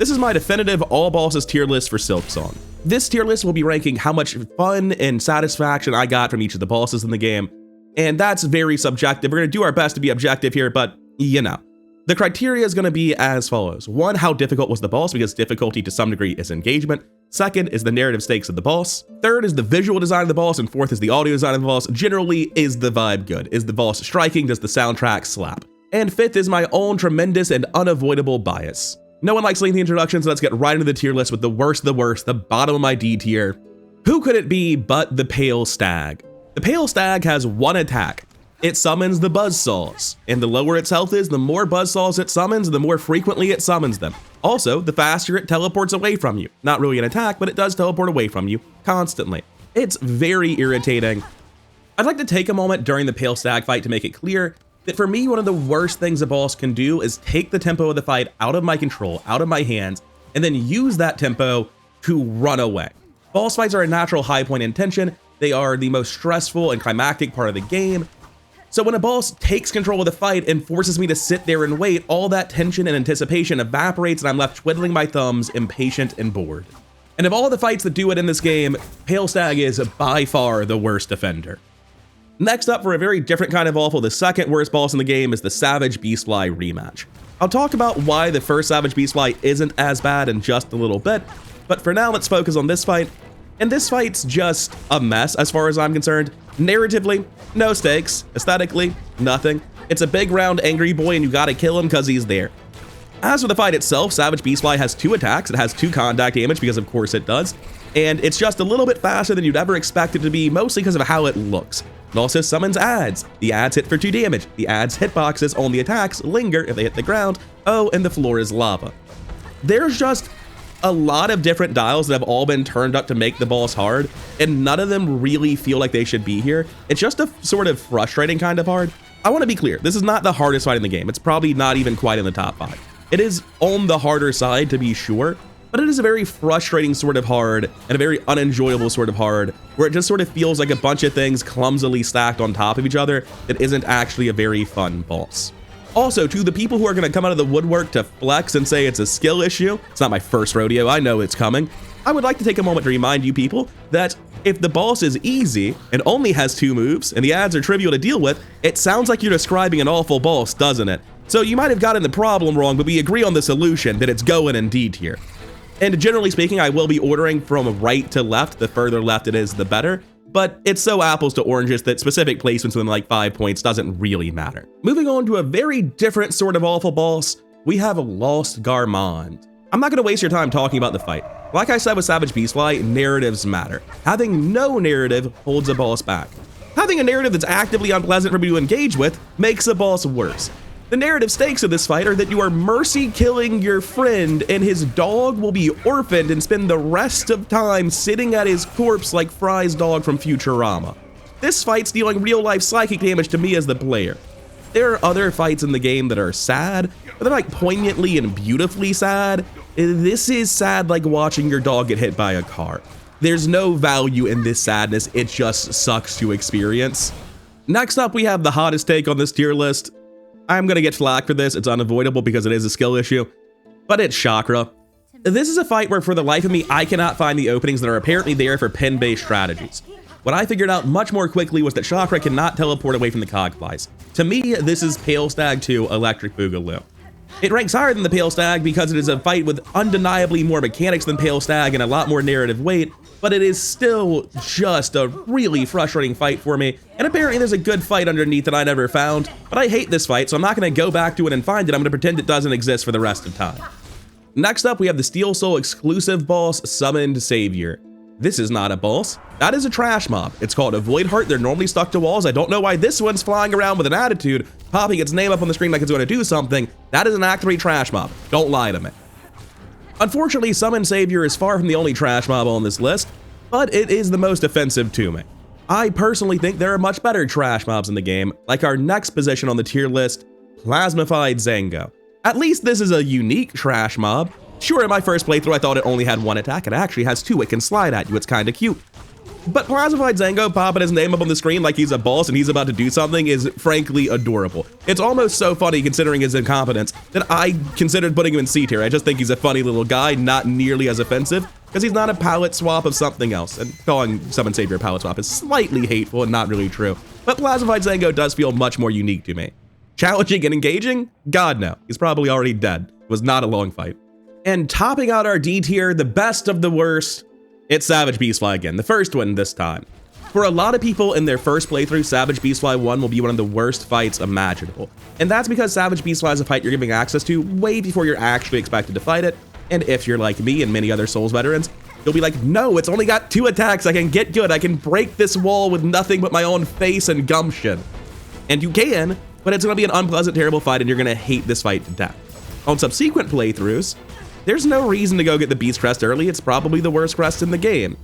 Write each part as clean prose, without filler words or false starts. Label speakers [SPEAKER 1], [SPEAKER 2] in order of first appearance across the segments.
[SPEAKER 1] This is my definitive all bosses tier list for Silksong. This tier list will be ranking how much fun and satisfaction I got from each of the bosses in the game, and that's very subjective. We're going to do our best to be objective here, but you know. The criteria is going to be as follows. 1, how difficult was the boss, because difficulty to some degree is engagement. 2nd is the narrative stakes of the boss. 3rd is the visual design of the boss, and 4th is the audio design of the boss. Generally, is the vibe good? Is the boss striking? Does the soundtrack slap? And 5th is my own tremendous and unavoidable bias. No one likes lengthy introductions, so let's get right into the tier list with the worst of the worst, the bottom of my D tier. Who could it be but the Pale Stag? The Pale Stag has 1 attack. It summons the buzzsaws, and the lower its health is, the more buzzsaws it summons, the more frequently it summons them. Also, the faster it teleports away from you. Not really an attack, but it does teleport away from you constantly. It's very irritating. I'd like to take a moment during the Pale Stag fight to make it clear that for me, one of the worst things a boss can do is take the tempo of the fight out of my control, out of my hands, and then use that tempo to run away. Boss fights are a natural high point in tension. They are the most stressful and climactic part of the game. So when a boss takes control of the fight and forces me to sit there and wait, all that tension and anticipation evaporates and I'm left twiddling my thumbs, impatient and bored. And of all the fights that do it in this game, Pale Stag is by far the worst offender. Next up, for a very different kind of awful, the second worst boss in the game is the Savage Beastfly rematch. I'll talk about why the first Savage Beastfly isn't as bad in just a little bit, but for now let's focus on this fight. And this fight's just a mess as far as I'm concerned. Narratively, no stakes. Aesthetically, nothing. It's a big round angry boy and you gotta kill him because he's there. As for the fight itself, Savage Beastfly has 2 attacks. It has 2 contact damage because of course it does. And it's just a little bit faster than you'd ever expect it to be, mostly because of how it looks. It also summons ads. The ads hit for 2 damage. The ads hitboxes on the attacks linger if they hit the ground. Oh, and the floor is lava. There's just a lot of different dials that have all been turned up to make the boss hard, and none of them really feel like they should be here. It's just a sort of frustrating kind of hard. I want to be clear, this is not the hardest fight in the game. It's probably not even quite in the top 5. It is on the harder side to be sure, but it is a very frustrating sort of hard and a very unenjoyable sort of hard, where it just sort of feels like a bunch of things clumsily stacked on top of each other that isn't actually a very fun boss. Also, to the people who are going to come out of the woodwork to flex and say it's a skill issue, it's not my first rodeo, I know it's coming, I would like to take a moment to remind you people that if the boss is easy and only has 2 moves and the ads are trivial to deal with, it sounds like you're describing an awful boss, doesn't it? So you might have gotten the problem wrong, but we agree on the solution, that it's going in D tier. And generally speaking, I will be ordering from right to left. The further left it is, the better. But it's so apples to oranges that specific placements within like 5 points doesn't really matter. Moving on to a very different sort of awful boss, we have Lost Garmond. I'm not going to waste your time talking about the fight. Like I said with Savage Beastfly, narratives matter. Having no narrative holds a boss back. Having a narrative that's actively unpleasant for me to engage with makes a boss worse. The narrative stakes of this fight are that you are mercy killing your friend and his dog will be orphaned and spend the rest of time sitting at his corpse like Fry's dog from Futurama. This fight's dealing real life psychic damage to me as the player. There are other fights in the game that are sad, but they're like poignantly and beautifully sad. This is sad like watching your dog get hit by a car. There's no value in this sadness, it just sucks to experience. Next up, we have the hottest take on this tier list. I'm gonna get flack for this, it's unavoidable because it is a skill issue, but it's Chakra. This is a fight where for the life of me, I cannot find the openings that are apparently there for pin-based strategies. What I figured out much more quickly was that Chakra cannot teleport away from the cogflies. To me, this is Pale Stag 2 Electric Boogaloo. It ranks higher than the Pale Stag because it is a fight with undeniably more mechanics than Pale Stag and a lot more narrative weight, but it is still just a really frustrating fight for me, and apparently there's a good fight underneath that I never found, but I hate this fight, so I'm not going to go back to it and find it. I'm going to pretend it doesn't exist for the rest of time. Next up, we have the Steel Soul exclusive boss, Summoned Savior. This is not a boss. That is a trash mob. It's called a Void Heart. They're normally stuck to walls. I don't know why this one's flying around with an attitude, popping its name up on the screen like it's going to do something. That is an Act 3 trash mob. Don't lie to me. Unfortunately, Summoned Savior is far from the only trash mob on this list, but it is the most offensive to me. I personally think there are much better trash mobs in the game, like our next position on the tier list, Plasmified Zango. At least this is a unique trash mob. Sure, in my first playthrough I thought it only had 1 attack, it actually has 2, it can slide at you, it's kinda cute. But Plasmified Zango popping his name up on the screen like he's a boss and he's about to do something is frankly adorable. It's almost so funny considering his incompetence that I considered putting him in C tier. I just think he's a funny little guy, not nearly as offensive, because he's not a palette swap of something else. And calling Summon Savior a palette swap is slightly hateful and not really true. But Plasmified Zango does feel much more unique to me. Challenging and engaging? God no. He's probably already dead. It was not a long fight. And topping out our D tier, the best of the worst, it's Savage Beastfly again, the first one this time. For a lot of people in their first playthrough, Savage Beastfly 1 will be one of the worst fights imaginable. And that's because Savage Beastfly is a fight you're giving access to way before you're actually expected to fight it. And if you're like me and many other Souls veterans, you'll be like, no, it's only got 2 attacks, I can get good, I can break this wall with nothing but my own face and gumption. And you can, but it's gonna be an unpleasant, terrible fight and you're gonna hate this fight to death. On subsequent playthroughs, there's no reason to go get the Beast Crest early, it's probably the worst crest in the game.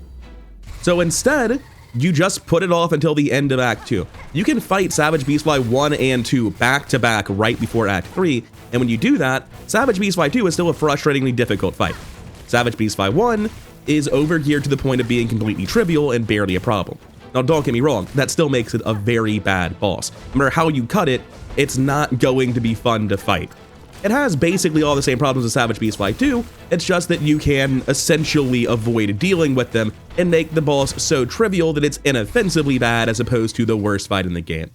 [SPEAKER 1] So instead, you just put it off until the end of Act 2. You can fight Savage Beastfly 1 and 2 back to back right before Act 3, and when you do that, Savage Beastfly 2 is still a frustratingly difficult fight. Savage Beastfly 1 is overgeared to the point of being completely trivial and barely a problem. Now don't get me wrong, that still makes it a very bad boss. No matter how you cut it, it's not going to be fun to fight. It has basically all the same problems as Savage Beastfly 2, it's just that you can essentially avoid dealing with them and make the boss so trivial that it's inoffensively bad as opposed to the worst fight in the game.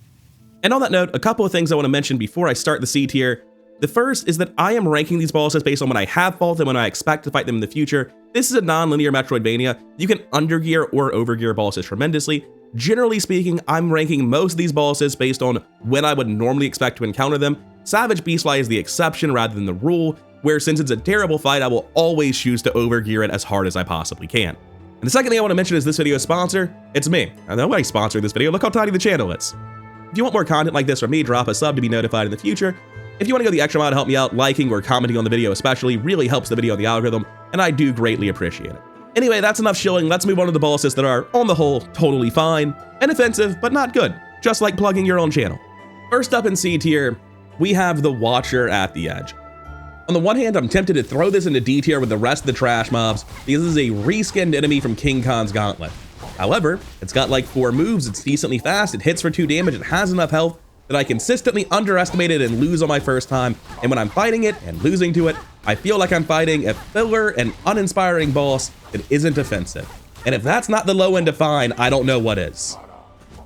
[SPEAKER 1] And on that note, a couple of things I want to mention before I start the C tier. The first is that I am ranking these bosses based on when I have fought them and when I expect to fight them in the future. This is a non-linear Metroidvania. You can undergear or overgear bosses tremendously. Generally speaking, I'm ranking most of these bosses based on when I would normally expect to encounter them. Savage Beastfly is the exception rather than the rule, where since it's a terrible fight, I will always choose to overgear it as hard as I possibly can. And the second thing I want to mention is this video's sponsor. It's me. I know I sponsored this video. Look how tiny the channel is. If you want more content like this from me, drop a sub to be notified in the future. If you want to go the extra mile to help me out, liking or commenting on the video especially really helps the video on the algorithm, and I do greatly appreciate it. Anyway, that's enough shilling. Let's move on to the bosses that are, on the whole, totally fine, inoffensive, but not good, just like plugging your own channel. First up in C tier, we have the Watcher at the Edge. On the one hand, I'm tempted to throw this into D tier with the rest of the trash mobs, because this is a reskinned enemy from King Khan's Gauntlet. However, it's got like 4 moves, it's decently fast, it hits for 2 damage, it has enough health that I consistently underestimate it and lose on my first time, and when I'm fighting it and losing to it, I feel like I'm fighting a filler and uninspiring boss that isn't offensive. And if that's not the low end of fine, I don't know what is.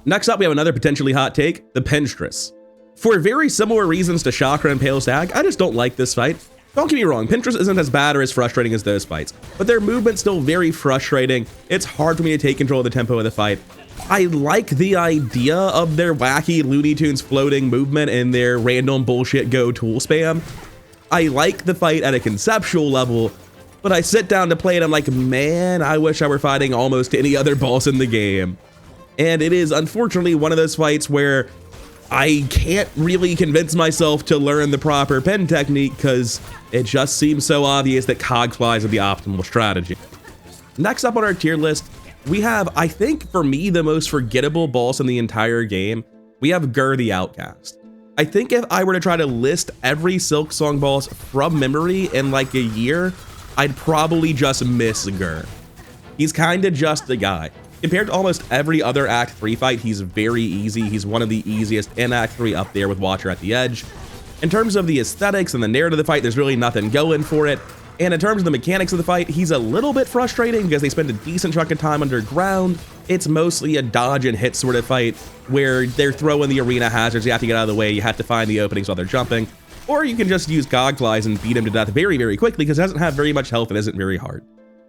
[SPEAKER 1] Next up, we have another potentially hot take, the Pinstress. For very similar reasons to Chakra and Pale Stag, I just don't like this fight. Don't get me wrong, Pinstress isn't as bad or as frustrating as those fights, but their movement's still very frustrating. It's hard for me to take control of the tempo of the fight. I like the idea of their wacky Looney Tunes floating movement and their random bullshit go tool spam. I like the fight at a conceptual level, but I sit down to play it, I'm like, man, I wish I were fighting almost any other boss in the game. And it is unfortunately one of those fights where I can't really convince myself to learn the proper pen technique because it just seems so obvious that Cogflies are the optimal strategy. Next up on our tier list, we have, I think for me, the most forgettable boss in the entire game. We have Gur the Outcast. I think if I were to try to list every Silksong boss from memory in like a year, I'd probably just miss Gur. He's kinda just a guy. Compared to almost every other Act 3 fight, he's very easy. He's one of the easiest in Act 3 up there with Watcher at the Edge. In terms of the aesthetics and the narrative of the fight, there's really nothing going for it. And in terms of the mechanics of the fight, he's a little bit frustrating because they spend a decent chunk of time underground. It's mostly a dodge and hit sort of fight where they're throwing the arena hazards, you have to get out of the way, you have to find the openings while they're jumping. Or you can just use Cogflies and beat him to death very, very quickly because it doesn't have very much health and isn't very hard.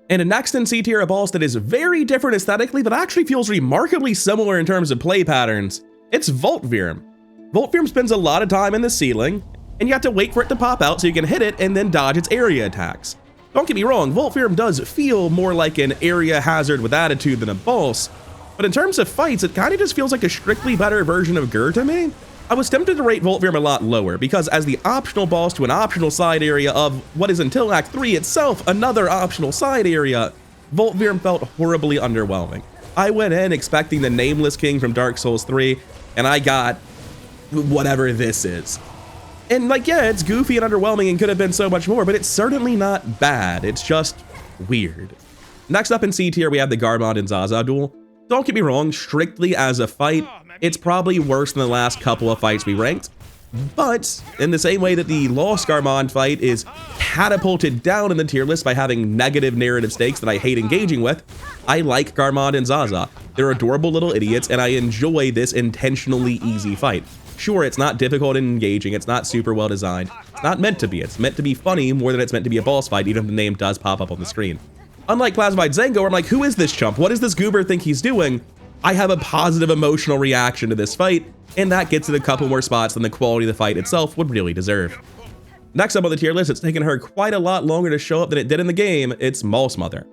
[SPEAKER 1] And next in C tier, a boss that is very different aesthetically, but actually feels remarkably similar in terms of play patterns, it's Voltvirm. Voltvirm spends a lot of time in the ceiling, and you have to wait for it to pop out so you can hit it and then dodge its area attacks. Don't get me wrong, Voltvirm does feel more like an area hazard with attitude than a boss, but in terms of fights, it kind of just feels like a strictly better version of Gur to me. I was tempted to rate Voltvirm a lot lower because as the optional boss to an optional side area of what is until Act 3 itself another optional side area, Voltvirm felt horribly underwhelming. I went in expecting the Nameless King from Dark Souls 3, and I got whatever this is. And like, yeah, it's goofy and underwhelming and could have been so much more, but it's certainly not bad. It's just weird. Next up in C tier, we have the Garmod and Zaza duel. Don't get me wrong, strictly as a fight, it's probably worse than the last couple of fights we ranked. But in the same way that the Lost Garmod fight is catapulted down in the tier list by having negative narrative stakes that I hate engaging with, I like Garmod and Zaza. They're adorable little idiots, and I enjoy this intentionally easy fight. Sure, it's not difficult and engaging, it's not super well designed, it's not meant to be. It's meant to be funny more than it's meant to be a boss fight, even if the name does pop up on the screen. Unlike Plasmified Zango, where I'm like, who is this chump? What does this goober think he's doing? I have a positive emotional reaction to this fight, and that gets it a couple more spots than the quality of the fight itself would really deserve. Next up on the tier list, it's taken her quite a lot longer to show up than it did in the game, it's Moss Mother.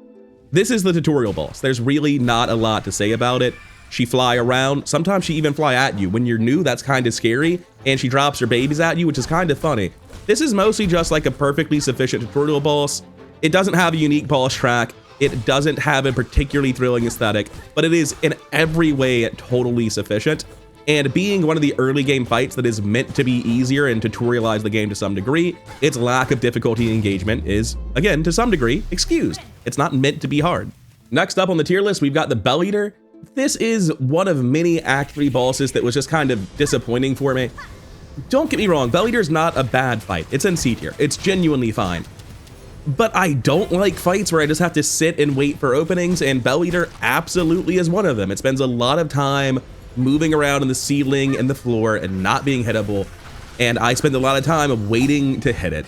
[SPEAKER 1] This is the tutorial boss. There's really not a lot to say about it. She fly around, sometimes she even fly at you. When you're new, that's kind of scary, and she drops her babies at you, which is kind of funny. This is mostly just like a perfectly sufficient tutorial boss. It doesn't have a unique boss track. It doesn't have a particularly thrilling aesthetic, but it is in every way totally sufficient. And being one of the early game fights that is meant to be easier and tutorialize the game to some degree, its lack of difficulty and engagement is, again, to some degree, excused. It's not meant to be hard. Next up on the tier list, we've got the Bell Eater. This is one of many Act 3 bosses that was just kind of disappointing for me. Don't get me wrong, Bell Eater's not a bad fight. It's in C tier. It's genuinely fine. But I don't like fights where I just have to sit and wait for openings, and Bell Eater absolutely is one of them. It spends a lot of time moving around in the ceiling and the floor and not being hittable, and I spend a lot of time waiting to hit it.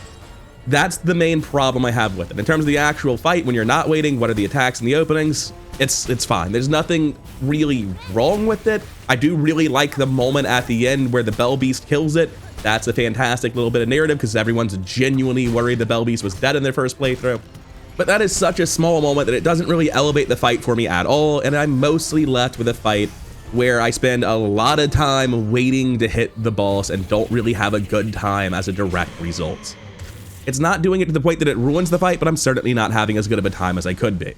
[SPEAKER 1] That's the main problem I have with it. In terms of the actual fight, when you're not waiting, what are the attacks and the openings? It's fine. There's nothing really wrong with it. I do really like the moment at the end where the Bell Beast kills it. That's a fantastic little bit of narrative because everyone's genuinely worried the Bell Beast was dead in their first playthrough. But that is such a small moment that it doesn't really elevate the fight for me at all, and I'm mostly left with a fight where I spend a lot of time waiting to hit the boss and don't really have a good time as a direct result. It's not doing it to the point that it ruins the fight, but I'm certainly not having as good of a time as I could be.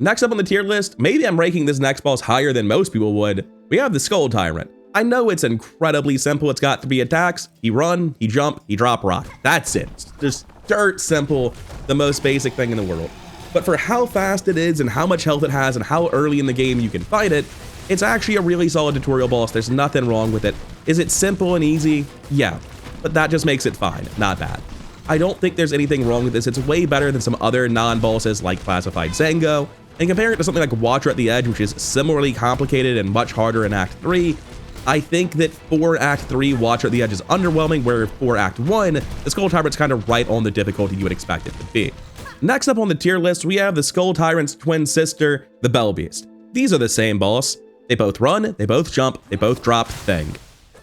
[SPEAKER 1] Next up on the tier list, maybe I'm ranking this next boss higher than most people would, we have the Skull Tyrant. I know it's incredibly simple. It's got 3 attacks. He run, he jump, he drop rock. That's it. It's just dirt simple, the most basic thing in the world. But for how fast it is and how much health it has and how early in the game you can fight it, it's actually a really solid tutorial boss. There's nothing wrong with it. Is it simple and easy? Yeah, but that just makes it fine, not bad. I don't think there's anything wrong with this. It's way better than some other non-bosses like Classified Zango. And compare it to something like Watcher at the Edge, which is similarly complicated and much harder in Act 3, I think that for Act 3, Watcher at the Edge is underwhelming, where for Act 1, the Skull Tyrant's kind of right on the difficulty you would expect it to be. Next up on the tier list, we have the Skull Tyrant's twin sister, the Bell Beast. These are the same boss. They both run, they both jump, they both drop thing.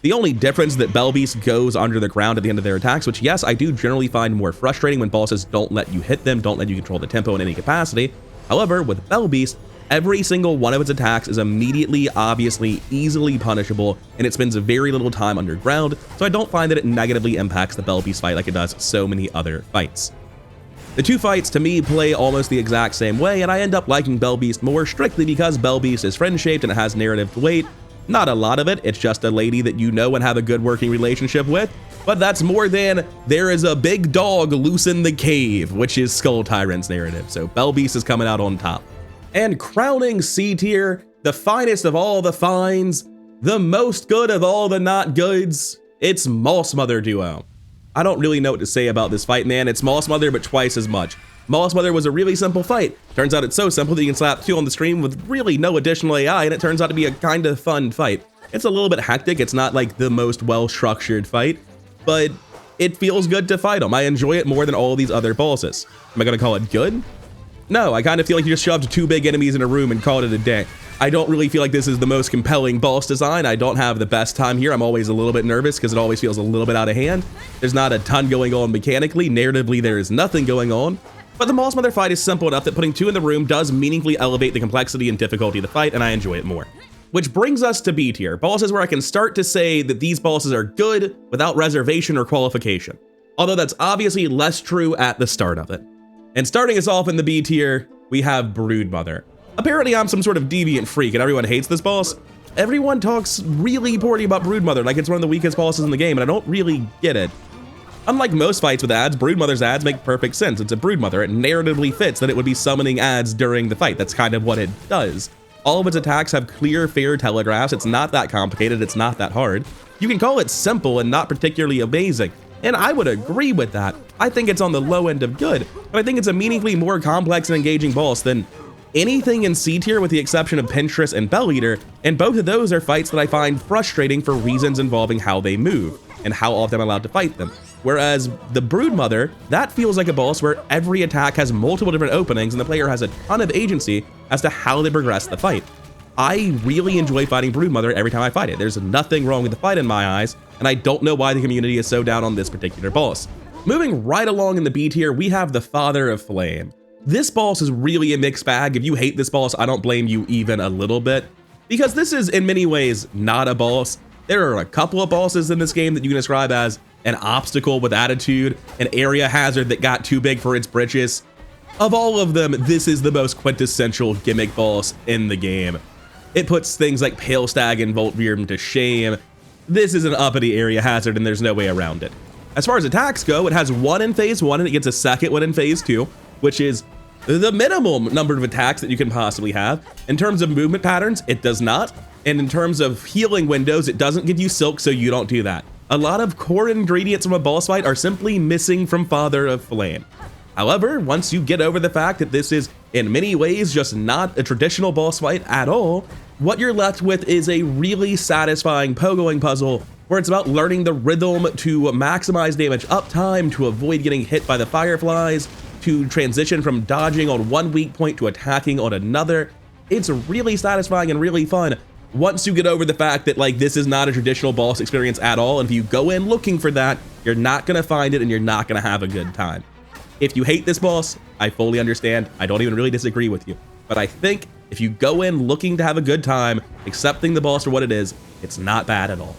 [SPEAKER 1] The only difference is that Bell Beast goes under the ground at the end of their attacks, which yes, I do generally find more frustrating when bosses don't let you hit them, don't let you control the tempo in any capacity. However, with Bell Beast, every single one of its attacks is immediately, obviously, easily punishable, and it spends very little time underground, so I don't find that it negatively impacts the Bell Beast fight like it does so many other fights. The two fights, to me, play almost the exact same way, and I end up liking Bell Beast more strictly because Bell Beast is friend-shaped and it has narrative weight. Not a lot of it, it's just a lady that you know and have a good working relationship with, but that's more than there is a big dog loose in the cave, which is Skull Tyrant's narrative, so Bell Beast is coming out on top. And crowning C tier, the finest of all the fines, the most good of all the not goods, it's Moss Mother Duo. I don't really know what to say about this fight, man. It's Moss Mother, but twice as much. Moss Mother was a really simple fight. Turns out it's so simple that you can slap 2 on the screen with really no additional AI, and it turns out to be a kind of fun fight. It's a little bit hectic. It's not like the most well-structured fight, but it feels good to fight them. I enjoy it more than all these other bosses. Am I gonna call it good? No, I kind of feel like you just shoved 2 big enemies in a room and called it a day. I don't really feel like this is the most compelling boss design. I don't have the best time here. I'm always a little bit nervous because it always feels a little bit out of hand. There's not a ton going on mechanically. Narratively, there is nothing going on. But the Moss Mother fight is simple enough that putting 2 in the room does meaningfully elevate the complexity and difficulty of the fight, and I enjoy it more. Which brings us to B tier, bosses where I can start to say that these bosses are good without reservation or qualification. Although that's obviously less true at the start of it. And starting us off in the B tier, we have Broodmother. Apparently I'm some sort of deviant freak and everyone hates this boss. Everyone talks really poorly about Broodmother like it's one of the weakest bosses in the game, and I don't really get it. Unlike most fights with ads, Broodmother's ads make perfect sense. It's a Broodmother. It narratively fits that it would be summoning ads during the fight. That's kind of what it does. All of its attacks have clear, fair telegraphs. It's not that complicated. It's not that hard. You can call it simple and not particularly amazing. And I would agree with that. I think it's on the low end of good, but I think it's a meaningfully more complex and engaging boss than anything in C tier with the exception of Pinterest and Bell Eater, and both of those are fights that I find frustrating for reasons involving how they move and how often I'm allowed to fight them. Whereas the Broodmother, that feels like a boss where every attack has multiple different openings and the player has a ton of agency as to how they progress the fight. I really enjoy fighting Broodmother every time I fight it. There's nothing wrong with the fight in my eyes, and I don't know why the community is so down on this particular boss. Moving right along in the B tier, we have the Father of Flame. This boss is really a mixed bag. If you hate this boss, I don't blame you even a little bit, because this is in many ways not a boss. There are a couple of bosses in this game that you can describe as an obstacle with attitude, an area hazard that got too big for its britches. Of all of them, this is the most quintessential gimmick boss in the game. It puts things like Pale Stag and Voltveer to shame. This is an uppity area hazard and there's no way around it. As far as attacks go, it has one in phase 1 and it gets a second one in phase 2, which is the minimum number of attacks that you can possibly have. In terms of movement patterns, it does not. And in terms of healing windows, it doesn't give you Silk, so you don't do that. A lot of core ingredients from a boss fight are simply missing from Father of Flame. However, once you get over the fact that this is in many ways just not a traditional boss fight at all, what you're left with is a really satisfying pogoing puzzle where it's about learning the rhythm to maximize damage uptime, to avoid getting hit by the fireflies, to transition from dodging on one weak point to attacking on another. It's really satisfying and really fun once you get over the fact that like this is not a traditional boss experience at all, and if you go in looking for that, you're not gonna find it and you're not gonna have a good time. If you hate this boss, I fully understand. I don't even really disagree with you, but I think if you go in looking to have a good time, accepting the boss for what it is, it's not bad at all.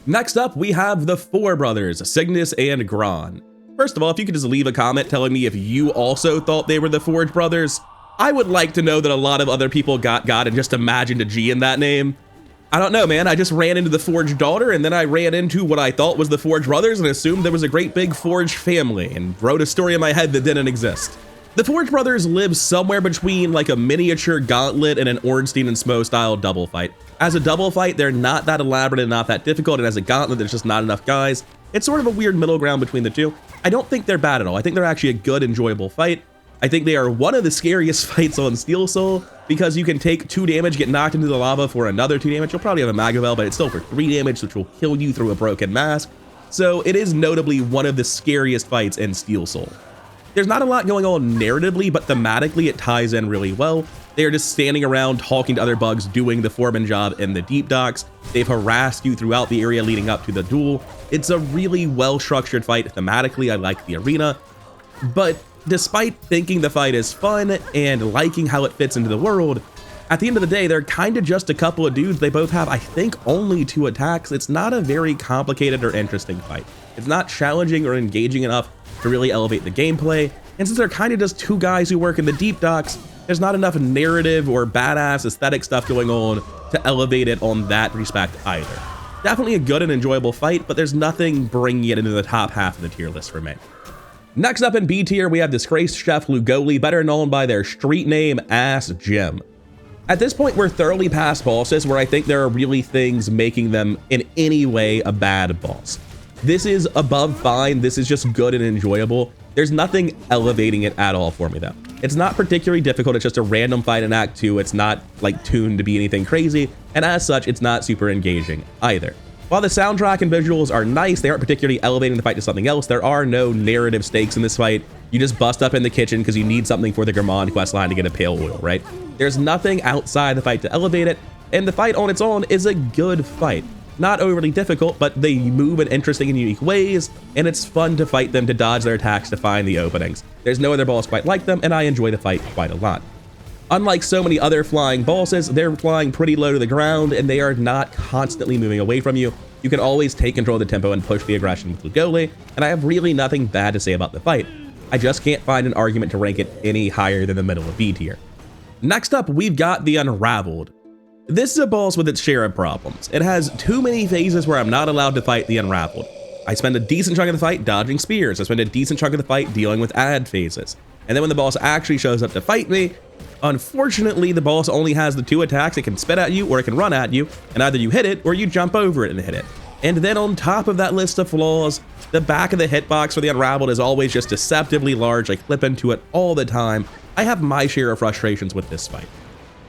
[SPEAKER 1] Next up, we have the four brothers, Cygnus and Gran. First of all, if you could just leave a comment telling me if you also thought they were the Forge brothers. I would like to know that a lot of other people got and just imagined a G in that name. I don't know, man. I just ran into the Forge daughter and then I ran into what I thought was the Forge brothers and assumed there was a great big Forge family and wrote a story in my head that didn't exist. The Forge brothers live somewhere between like a miniature Gauntlet and an Ornstein and Smo style double fight. As a double fight, they're not that elaborate and not that difficult, and as a Gauntlet, there's just not enough guys. It's sort of a weird middle ground between the two. I don't think they're bad at all. I think they're actually a good, enjoyable fight. I think they are one of the scariest fights on Silksong because you can take 2 damage, get knocked into the lava for another 2 damage. You'll probably have a Maga Bell, but it's still for 3 damage, which will kill you through a broken mask. So it is notably one of the scariest fights in Silksong. There's not a lot going on narratively, but thematically it ties in really well. They are just standing around talking to other bugs, doing the foreman job in the deep docks. They've harassed you throughout the area leading up to the duel. It's a really well-structured fight. Thematically, I like the arena. But despite thinking the fight is fun and liking how it fits into the world, at the end of the day, they're kind of just a couple of dudes. They both have, I think, only 2 attacks. It's not a very complicated or interesting fight. It's not challenging or engaging enough to really elevate the gameplay. And since they're kind of just 2 guys who work in the deep docks, there's not enough narrative or badass aesthetic stuff going on to elevate it on that respect either. Definitely a good and enjoyable fight, but there's nothing bringing it into the top half of the tier list for me. Next up in B tier, we have Disgraced Chef Lugoli, better known by their street name, Ass Jim. At this point, we're thoroughly past bosses where I think there are really things making them in any way a bad boss. This is above fine, this is just good and enjoyable. There's nothing elevating it at all for me though. It's not particularly difficult, it's just a random fight in Act 2, it's not like tuned to be anything crazy, and as such, it's not super engaging either. While the soundtrack and visuals are nice, they aren't particularly elevating the fight to something else. There are no narrative stakes in this fight. You just bust up in the kitchen because you need something for the Gourmand questline to get a pale oil, right? There's nothing outside the fight to elevate it, and the fight on its own is a good fight. Not overly difficult, but they move in interesting and unique ways, and it's fun to fight them, to dodge their attacks, to find the openings. There's no other boss quite like them, and I enjoy the fight quite a lot. Unlike so many other flying bosses, they're flying pretty low to the ground, and they are not constantly moving away from you. You can always take control of the tempo and push the aggression with Lugoli, and I have really nothing bad to say about the fight. I just can't find an argument to rank it any higher than the middle of B tier. Next up, we've got the Unraveled. This is a boss with its share of problems. It has too many phases where I'm not allowed to fight the Unraveled. I spend a decent chunk of the fight dodging spears. I spend a decent chunk of the fight dealing with ad phases. And then when the boss actually shows up to fight me, unfortunately, the boss only has the 2 attacks. It can spit at you or it can run at you, and either you hit it or you jump over it and hit it. And then on top of that list of flaws, the back of the hitbox for the Unraveled is always just deceptively large. I clip into it all the time. I have my share of frustrations with this fight.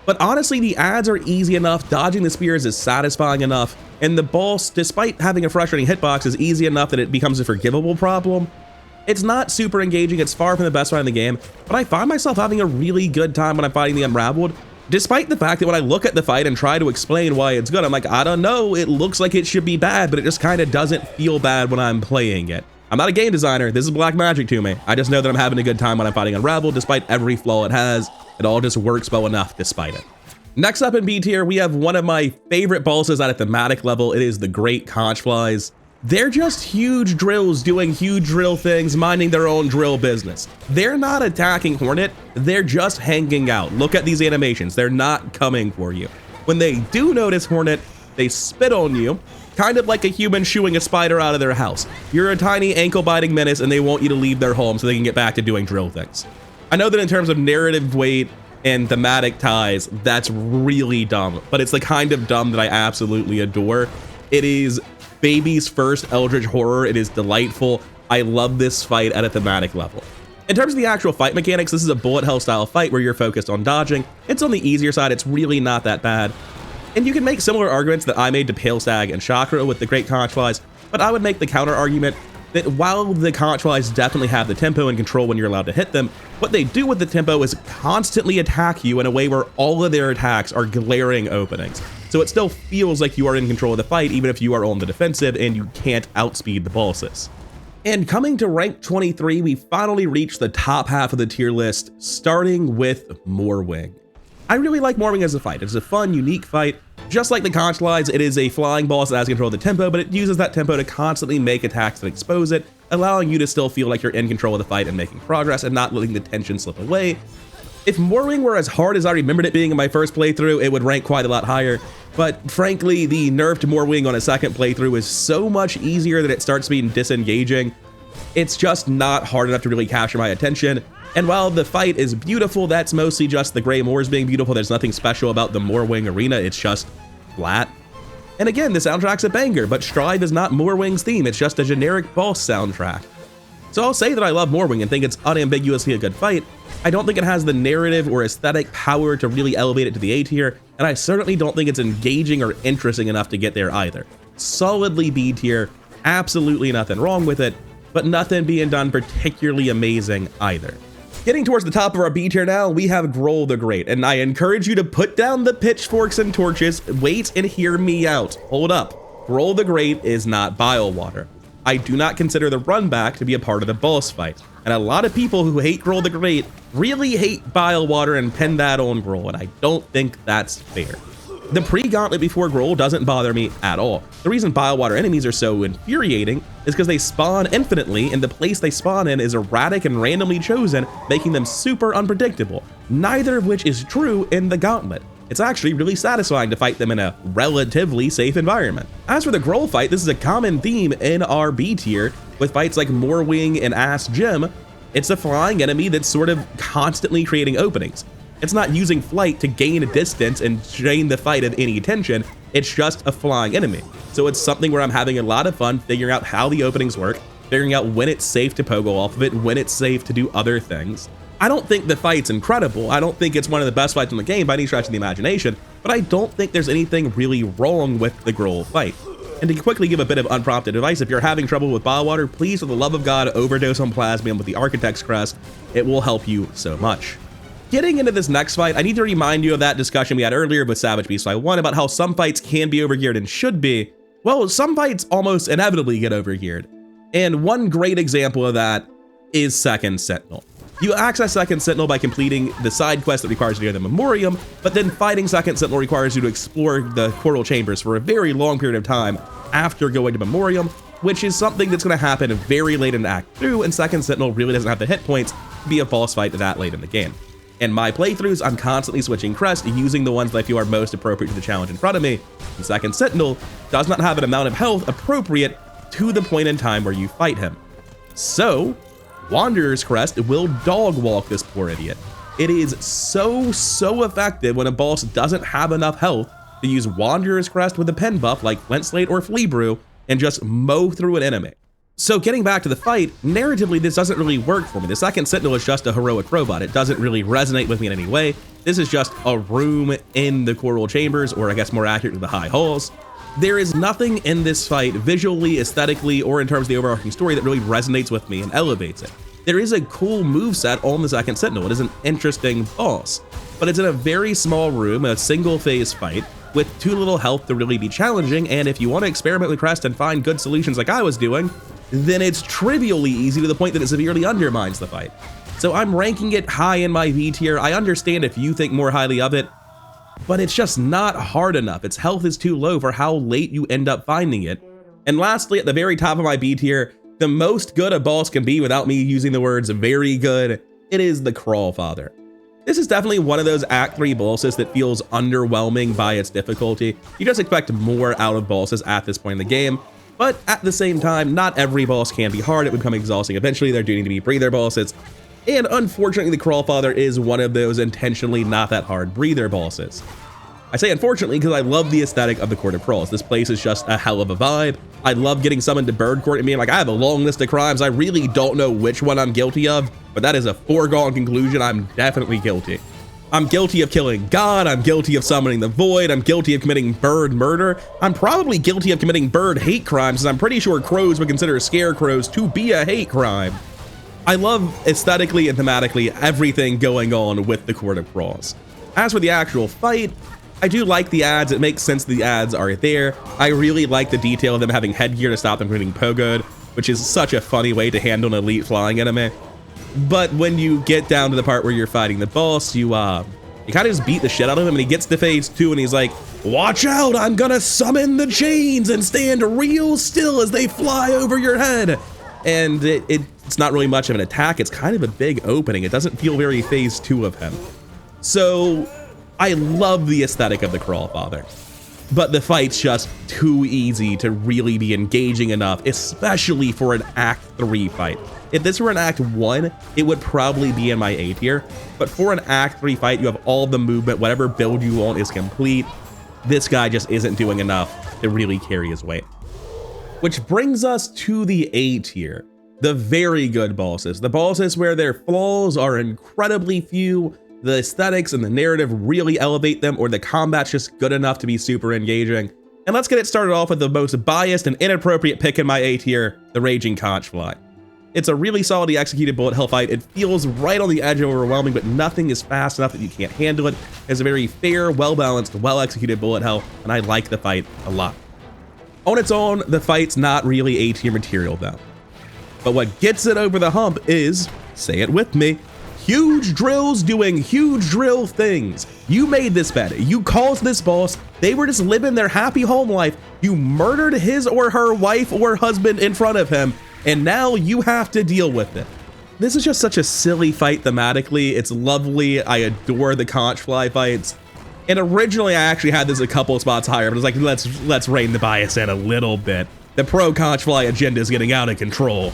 [SPEAKER 1] But honestly, the ads are easy enough, dodging the spears is satisfying enough, and the boss, despite having a frustrating hitbox, is easy enough that it becomes a forgivable problem. It's not super engaging, it's far from the best fight in the game, but I find myself having a really good time when I'm fighting the Unraveled, despite the fact that when I look at the fight and try to explain why it's good, I'm like, I don't know, it looks like it should be bad, but it just kind of doesn't feel bad when I'm playing it. I'm not a game designer, this is black magic to me. I just know that I'm having a good time when I'm fighting Unraveled, despite every flaw it has. It all just works well enough despite it. Next up in B tier, we have one of my favorite bosses at a thematic level. It is the Great Conchflies. They're just huge drills doing huge drill things, minding their own drill business. They're not attacking Hornet, they're just hanging out. Look at these animations, they're not coming for you. When they do notice Hornet, they spit on you, kind of like a human shooing a spider out of their house. You're a tiny ankle-biting menace and they want you to leave their home so they can get back to doing drill things. I know that in terms of narrative weight and thematic ties, that's really dumb, but it's the kind of dumb that I absolutely adore. It is baby's first Eldritch horror. It is delightful. I love this fight at a thematic level. In terms of the actual fight mechanics, this is a bullet hell style fight where you're focused on dodging. It's on the easier side. It's really not that bad. And you can make similar arguments that I made to Pale Stag and Chakra with the Great Conchflies, but I would make the counter argument that while the Conchflies definitely have the tempo and control when you're allowed to hit them, what they do with the tempo is constantly attack you in a way where all of their attacks are glaring openings. So it still feels like you are in control of the fight even if you are on the defensive and you can't outspeed the bosses. And coming to rank 23, we finally reached the top half of the tier list, starting with Morwing. I really like Morwing as a fight. It's a fun, unique fight. Just like the Conchflies, it is a flying boss that has control of the tempo, but it uses that tempo to constantly make attacks that expose it, allowing you to still feel like you're in control of the fight and making progress and not letting the tension slip away. If Morwing were as hard as I remembered it being in my first playthrough, it would rank quite a lot higher. But frankly, the nerf to Morwing on a second playthrough is so much easier that it starts being disengaging. It's just not hard enough to really capture my attention. And while the fight is beautiful, that's mostly just the Grey Moors being beautiful. There's nothing special about the Morwing arena. It's just flat. And again, the soundtrack's a banger, but Strive is not Morwing's theme. It's just a generic boss soundtrack. So I'll say that I love Morwing and think it's unambiguously a good fight. I don't think it has the narrative or aesthetic power to really elevate it to the A tier, and I certainly don't think it's engaging or interesting enough to get there either. Solidly B tier, absolutely nothing wrong with it, but nothing being done particularly amazing either. Getting towards the top of our B tier now, we have Groll the Great, and I encourage you to put down the pitchforks and torches, wait and hear me out. Hold up. Groll the Great is not Bilewater. I do not consider the run back to be a part of the boss fight, and a lot of people who hate Groll the Great really hate Bilewater and pin that on Groll, and I don't think that's fair. The pre-gauntlet before Groll doesn't bother me at all. The reason Bilewater enemies are so infuriating is because they spawn infinitely, and the place they spawn in is erratic and randomly chosen, making them super unpredictable, neither of which is true in the gauntlet. It's actually really satisfying to fight them in a relatively safe environment. As for the Groll fight, this is a common theme in our B tier, with fights like Morwing and Ass Jim. It's a flying enemy that's sort of constantly creating openings. It's not using flight to gain a distance and drain the fight of any tension, it's just a flying enemy. So it's something where I'm having a lot of fun figuring out how the openings work, figuring out when it's safe to pogo off of it, when it's safe to do other things. I don't think the fight's incredible, I don't think it's one of the best fights in the game by any stretch of the imagination, but I don't think there's anything really wrong with the Groll fight. And to quickly give a bit of unprompted advice, if you're having trouble with Bilewater, please, for the love of God, overdose on Plasmium with the Architect's Crest. It will help you so much. Getting into this next fight, I need to remind you of that discussion we had earlier with Savage Beast Fight 1 about how some fights can be overgeared and should be. Well, some fights almost inevitably get overgeared. And one great example of that is Second Sentinel. You access Second Sentinel by completing the side quest that requires you to go to the Memoriam, but then fighting Second Sentinel requires you to explore the portal chambers for a very long period of time after going to Memoriam, which is something that's going to happen very late in Act 2, and Second Sentinel really doesn't have the hit points to be a boss fight that late in the game. In my playthroughs, I'm constantly switching crest, using the ones that I feel are most appropriate to the challenge in front of me, and Second Sentinel does not have an amount of health appropriate to the point in time where you fight him. So, Wanderer's Crest will dog walk this poor idiot. It is so effective when a boss doesn't have enough health to use Wanderer's Crest with a pen buff like Flint Slate or Flea Brew and just mow through an enemy. So getting back to the fight, narratively this doesn't really work for me. The second Sentinel is just a heroic robot. It doesn't really resonate with me in any way. This is just a room in the Coral Chambers, or I guess more accurately the High Halls. There is nothing in this fight visually, aesthetically, or in terms of the overarching story that really resonates with me and elevates it. There is a cool moveset on the second Sentinel. It is an interesting boss, but it's in a very small room, a single phase fight with too little health to really be challenging, and if you want to experiment with Crest and find good solutions like I was doing, then it's trivially easy to the point that it severely undermines the fight. So I'm ranking it high in my V tier. I understand if you think more highly of it, but it's just not hard enough. Its health is too low for how late you end up finding it. And lastly, at the very top of my B tier, the most good a boss can be without me using the words very good, it is the Crawl Father. This is definitely one of those Act 3 bosses that feels underwhelming by its difficulty. You just expect more out of bosses at this point in the game, but at the same time, not every boss can be hard. It would become exhausting. Eventually, they're doomed to be breather bosses, and unfortunately, the Crawl Father is one of those intentionally not that hard breather bosses. I say unfortunately because I love the aesthetic of the Court of Crawls. This place is just a hell of a vibe. I love getting summoned to Bird Court and being like, I have a long list of crimes. I really don't know which one I'm guilty of, but that is a foregone conclusion. I'm definitely guilty. I'm guilty of killing God. I'm guilty of summoning the Void. I'm guilty of committing bird murder. I'm probably guilty of committing bird hate crimes, as I'm pretty sure crows would consider scarecrows to be a hate crime. I love aesthetically and thematically everything going on with the Court of Crawls. As for the actual fight, I do like the ads. It makes sense the ads are there. I really like the detail of them having headgear to stop them from getting pogoed, which is such a funny way to handle an elite flying enemy. But when you get down to the part where you're fighting the boss, you kind of just beat the shit out of him, and he gets to phase 2 and he's like, watch out, I'm gonna summon the chains and stand real still as they fly over your head. And it's not really much of an attack. It's kind of a big opening. It doesn't feel very phase 2 of him. So I love the aesthetic of the Crawl Father, but the fight's just too easy to really be engaging enough, especially for an Act 3 fight. If this were an Act 1, it would probably be in my A tier, but for an Act 3 fight, you have all the movement, whatever build you want is complete. This guy just isn't doing enough to really carry his weight. Which brings us to the A tier, the very good bosses, the bosses where their flaws are incredibly few, the aesthetics and the narrative really elevate them, or the combat's just good enough to be super engaging. And let's get it started off with the most biased and inappropriate pick in my A tier, the Raging Conchfly. It's a really solidly executed bullet hell fight. It feels right on the edge of overwhelming, but nothing is fast enough that you can't handle it. It's a very fair, well-balanced, well-executed bullet hell, and I like the fight a lot. On its own, the fight's not really A tier material though. But what gets it over the hump is, say it with me, huge drills doing huge drill things. You made this bad. You caused this boss. They were just living their happy home life. You murdered his or her wife or husband in front of him, and now you have to deal with it. This is just such a silly fight thematically. It's lovely. I adore the Conchfly fights. And originally I actually had this a couple of spots higher, but I was like, let's rein the bias in a little bit. The pro Conchfly agenda is getting out of control.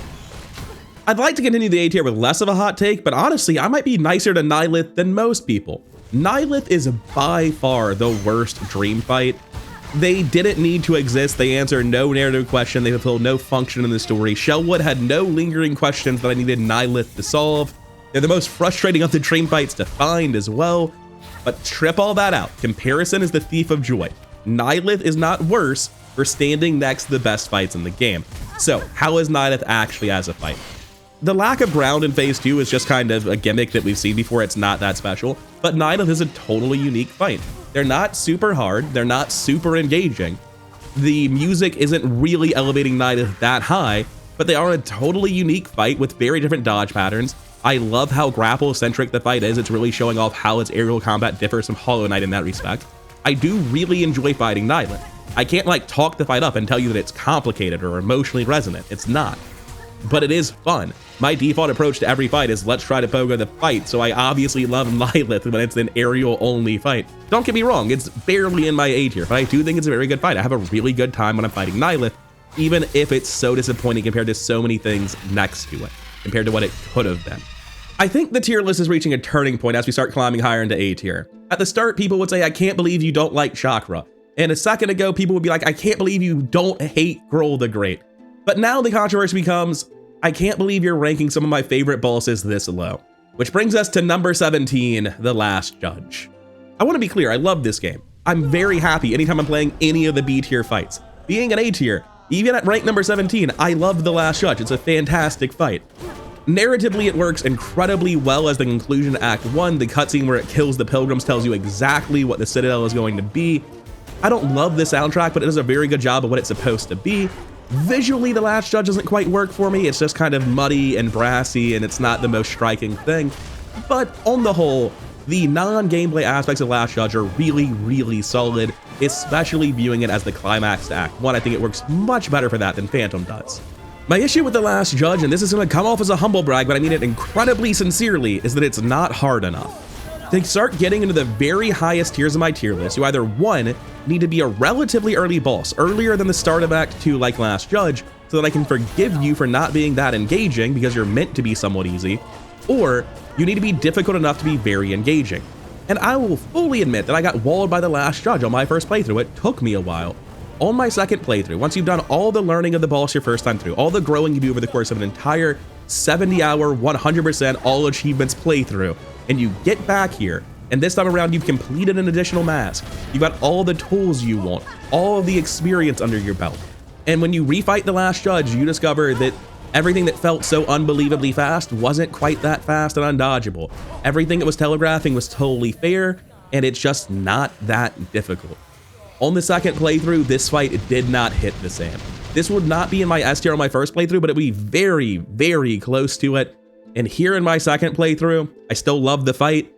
[SPEAKER 1] I'd like to continue the A tier with less of a hot take, but honestly, I might be nicer to Nihilith than most people. Nihilith is by far the worst dream fight. They didn't need to exist. They answer no narrative question. They fulfill no function in the story. Shellwood had no lingering questions that I needed Nihilith to solve. They're the most frustrating of the dream fights to find as well. But strip all that out. Comparison is the thief of joy. Nihilith is not worse for standing next to the best fights in the game. So how is Nihilith actually as a fight? The lack of ground in phase 2 is just kind of a gimmick that we've seen before. It's not that special, but Nihilith is a totally unique fight. They're not super hard. They're not super engaging. The music isn't really elevating Nihilith that high, but they are a totally unique fight with very different dodge patterns. I love how grapple-centric the fight is. It's really showing off how its aerial combat differs from Hollow Knight in that respect. I do really enjoy fighting Nihilith. I can't like talk the fight up and tell you that it's complicated or emotionally resonant. It's not. But it is fun. My default approach to every fight is let's try to pogo the fight, so I obviously love Nihilith when it's an aerial-only fight. Don't get me wrong, it's barely in my A tier, but I do think it's a very good fight. I have a really good time when I'm fighting Nihilith, even if it's so disappointing compared to so many things next to it, compared to what it could have been. I think the tier list is reaching a turning point as we start climbing higher into A tier. At the start, people would say, I can't believe you don't like Chakra. And a second ago, people would be like, I can't believe you don't hate Gruul the Great. But now the controversy becomes, I can't believe you're ranking some of my favorite bosses this low. Which brings us to number 17, The Last Judge. I want to be clear, I love this game. I'm very happy anytime I'm playing any of the B tier fights. Being an A tier, even at rank number 17, I love The Last Judge. It's a fantastic fight. Narratively, it works incredibly well as the conclusion to Act 1. The cutscene where it kills the pilgrims tells you exactly what the Citadel is going to be. I don't love the soundtrack, but it does a very good job of what it's supposed to be. Visually, The Last Judge doesn't quite work for me. It's just kind of muddy and brassy, and it's not the most striking thing. But on the whole, the non-gameplay aspects of Last Judge are really, really solid, especially viewing it as the climax to Act 1. I think it works much better for that than Phantom does. My issue with The Last Judge, and this is going to come off as a humble brag, but I mean it incredibly sincerely, is that it's not hard enough. To start getting into the very highest tiers of my tier list, you either, 1, need to be a relatively early boss, earlier than the start of Act 2 like Last Judge, so that I can forgive you for not being that engaging because you're meant to be somewhat easy, or you need to be difficult enough to be very engaging. And I will fully admit that I got walled by The Last Judge on my first playthrough. It took me a while. On my second playthrough, once you've done all the learning of the boss your first time through, all the growing you do over the course of an entire 70-hour, 100% all achievements playthrough, and you get back here, and this time around you've completed an additional mask, you've got all the tools you want, all of the experience under your belt, and when you refight The Last Judge, you discover that everything that felt so unbelievably fast wasn't quite that fast and undodgeable. Everything that was telegraphing was totally fair, and it's just not that difficult. On the second playthrough, this fight did not hit the same. This would not be in my S tier on my first playthrough, but it would be very, very close to it. And here in my second playthrough, I still love the fight,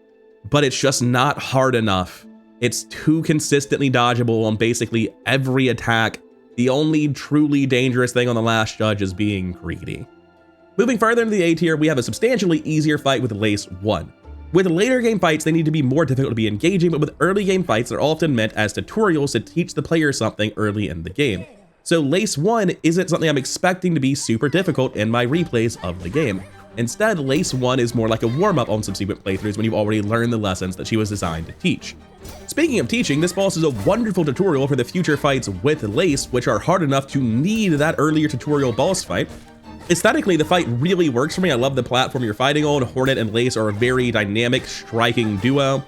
[SPEAKER 1] but it's just not hard enough. It's too consistently dodgeable on basically every attack. The only truly dangerous thing on The Last Judge is being greedy. Moving further into the A tier, we have a substantially easier fight with Lace 1. With later game fights, they need to be more difficult to be engaging, but with early game fights, they're often meant as tutorials to teach the player something early in the game. So Lace 1 isn't something I'm expecting to be super difficult in my replays of the game. Instead, Lace 1 is more like a warm-up on subsequent playthroughs when you've already learned the lessons that she was designed to teach. Speaking of teaching, this boss is a wonderful tutorial for the future fights with Lace, which are hard enough to need that earlier tutorial boss fight. Aesthetically, the fight really works for me. I love the platform you're fighting on. Hornet and Lace are a very dynamic, striking duo.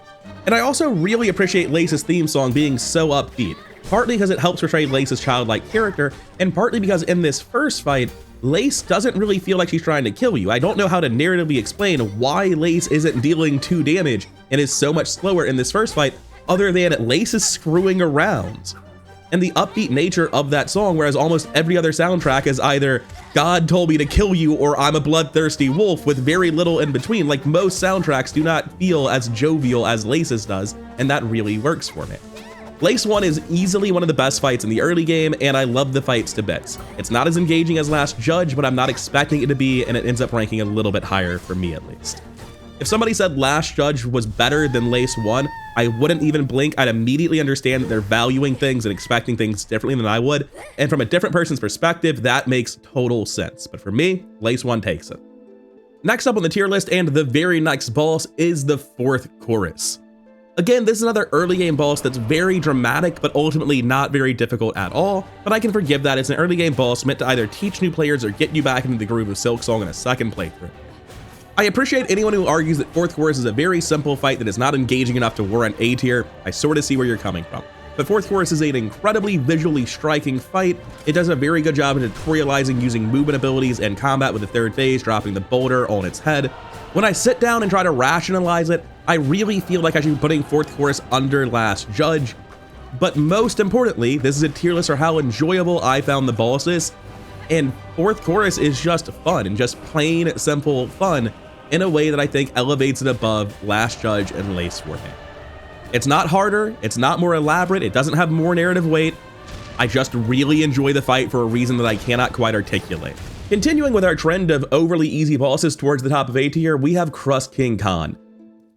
[SPEAKER 1] And I also really appreciate Lace's theme song being so upbeat, partly because it helps portray Lace's childlike character, and partly because in this first fight, Lace doesn't really feel like she's trying to kill you. I don't know how to narratively explain why Lace isn't dealing 2 damage and is so much slower in this first fight, other than Lace is screwing around. And the upbeat nature of that song, whereas almost every other soundtrack is either God told me to kill you or I'm a bloodthirsty wolf with very little in between. Like most soundtracks do not feel as jovial as Lace's does, and that really works for me. Lace 1 is easily one of the best fights in the early game, and I love the fights to bits. It's not as engaging as Last Judge, but I'm not expecting it to be, and it ends up ranking a little bit higher for me at least. If somebody said Last Judge was better than Lace 1, I wouldn't even blink. I'd immediately understand that they're valuing things and expecting things differently than I would. And from a different person's perspective, that makes total sense. But for me, Lace 1 takes it. Next up on the tier list, and the very next boss, is the 4th chorus. Again, this is another early game boss that's very dramatic, but ultimately not very difficult at all. But I can forgive that. It's an early game boss meant to either teach new players or get you back into the groove of Silksong in a second playthrough. I appreciate anyone who argues that 4th chorus is a very simple fight that is not engaging enough to warrant A tier. I sort of see where you're coming from. But 4th chorus is an incredibly visually striking fight. It does a very good job of tutorializing using movement abilities and combat with the 3rd phase, dropping the boulder on its head. When I sit down and try to rationalize it, I really feel like I should be putting 4th chorus under Last Judge. But most importantly, this is a tier list for how enjoyable I found the bosses. And 4th chorus is just fun, and just plain, simple fun, in a way that I think elevates it above Last Judge and Lace for me. It's not harder, it's not more elaborate, it doesn't have more narrative weight. I just really enjoy the fight for a reason that I cannot quite articulate. Continuing with our trend of overly easy bosses towards the top of A tier, we have Crust King Khan.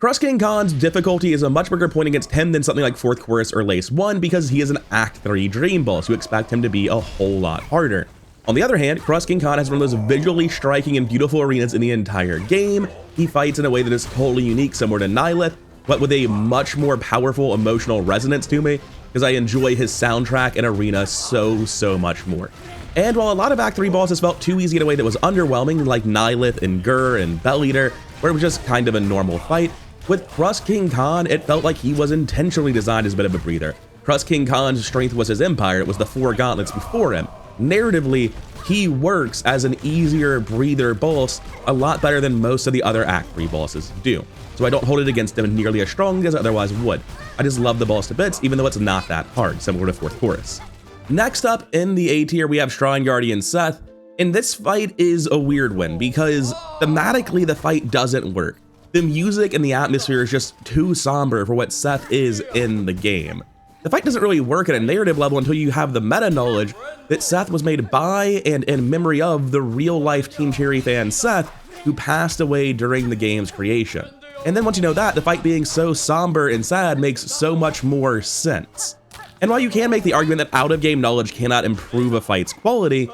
[SPEAKER 1] Crust King Khan's difficulty is a much bigger point against him than something like 4th Chorus or Lace 1 because he is an Act 3 Dream Boss. You expect him to be a whole lot harder. On the other hand, Crust King Khan has one of those visually striking and beautiful arenas in the entire game. He fights in a way that is totally unique, similar to Nihilith, but with a much more powerful emotional resonance to me because I enjoy his soundtrack and arena so much more. And while a lot of Act 3 bosses felt too easy in a way that was underwhelming, like Nihilith and Gur and Bell Eater, where it was just kind of a normal fight, with Crust King Khan, it felt like he was intentionally designed as a bit of a breather. Crust King Khan's strength was his empire, it was the 4 gauntlets before him. Narratively, he works as an easier breather boss a lot better than most of the other Act 3 bosses do. So I don't hold it against him nearly as strong as I otherwise would. I just love the boss to bits, even though it's not that hard, similar to 4th Chorus. Next up in the A tier, we have Shrine Guardian Seth, and this fight is a weird one because thematically the fight doesn't work. The music and the atmosphere is just too somber for what Seth is in the game. The fight doesn't really work at a narrative level until you have the meta knowledge that Seth was made by and in memory of the real-life Team Cherry fan Seth, who passed away during the game's creation. And then once you know that, the fight being so somber and sad makes so much more sense. And while you can make the argument that out-of-game knowledge cannot improve a fight's quality,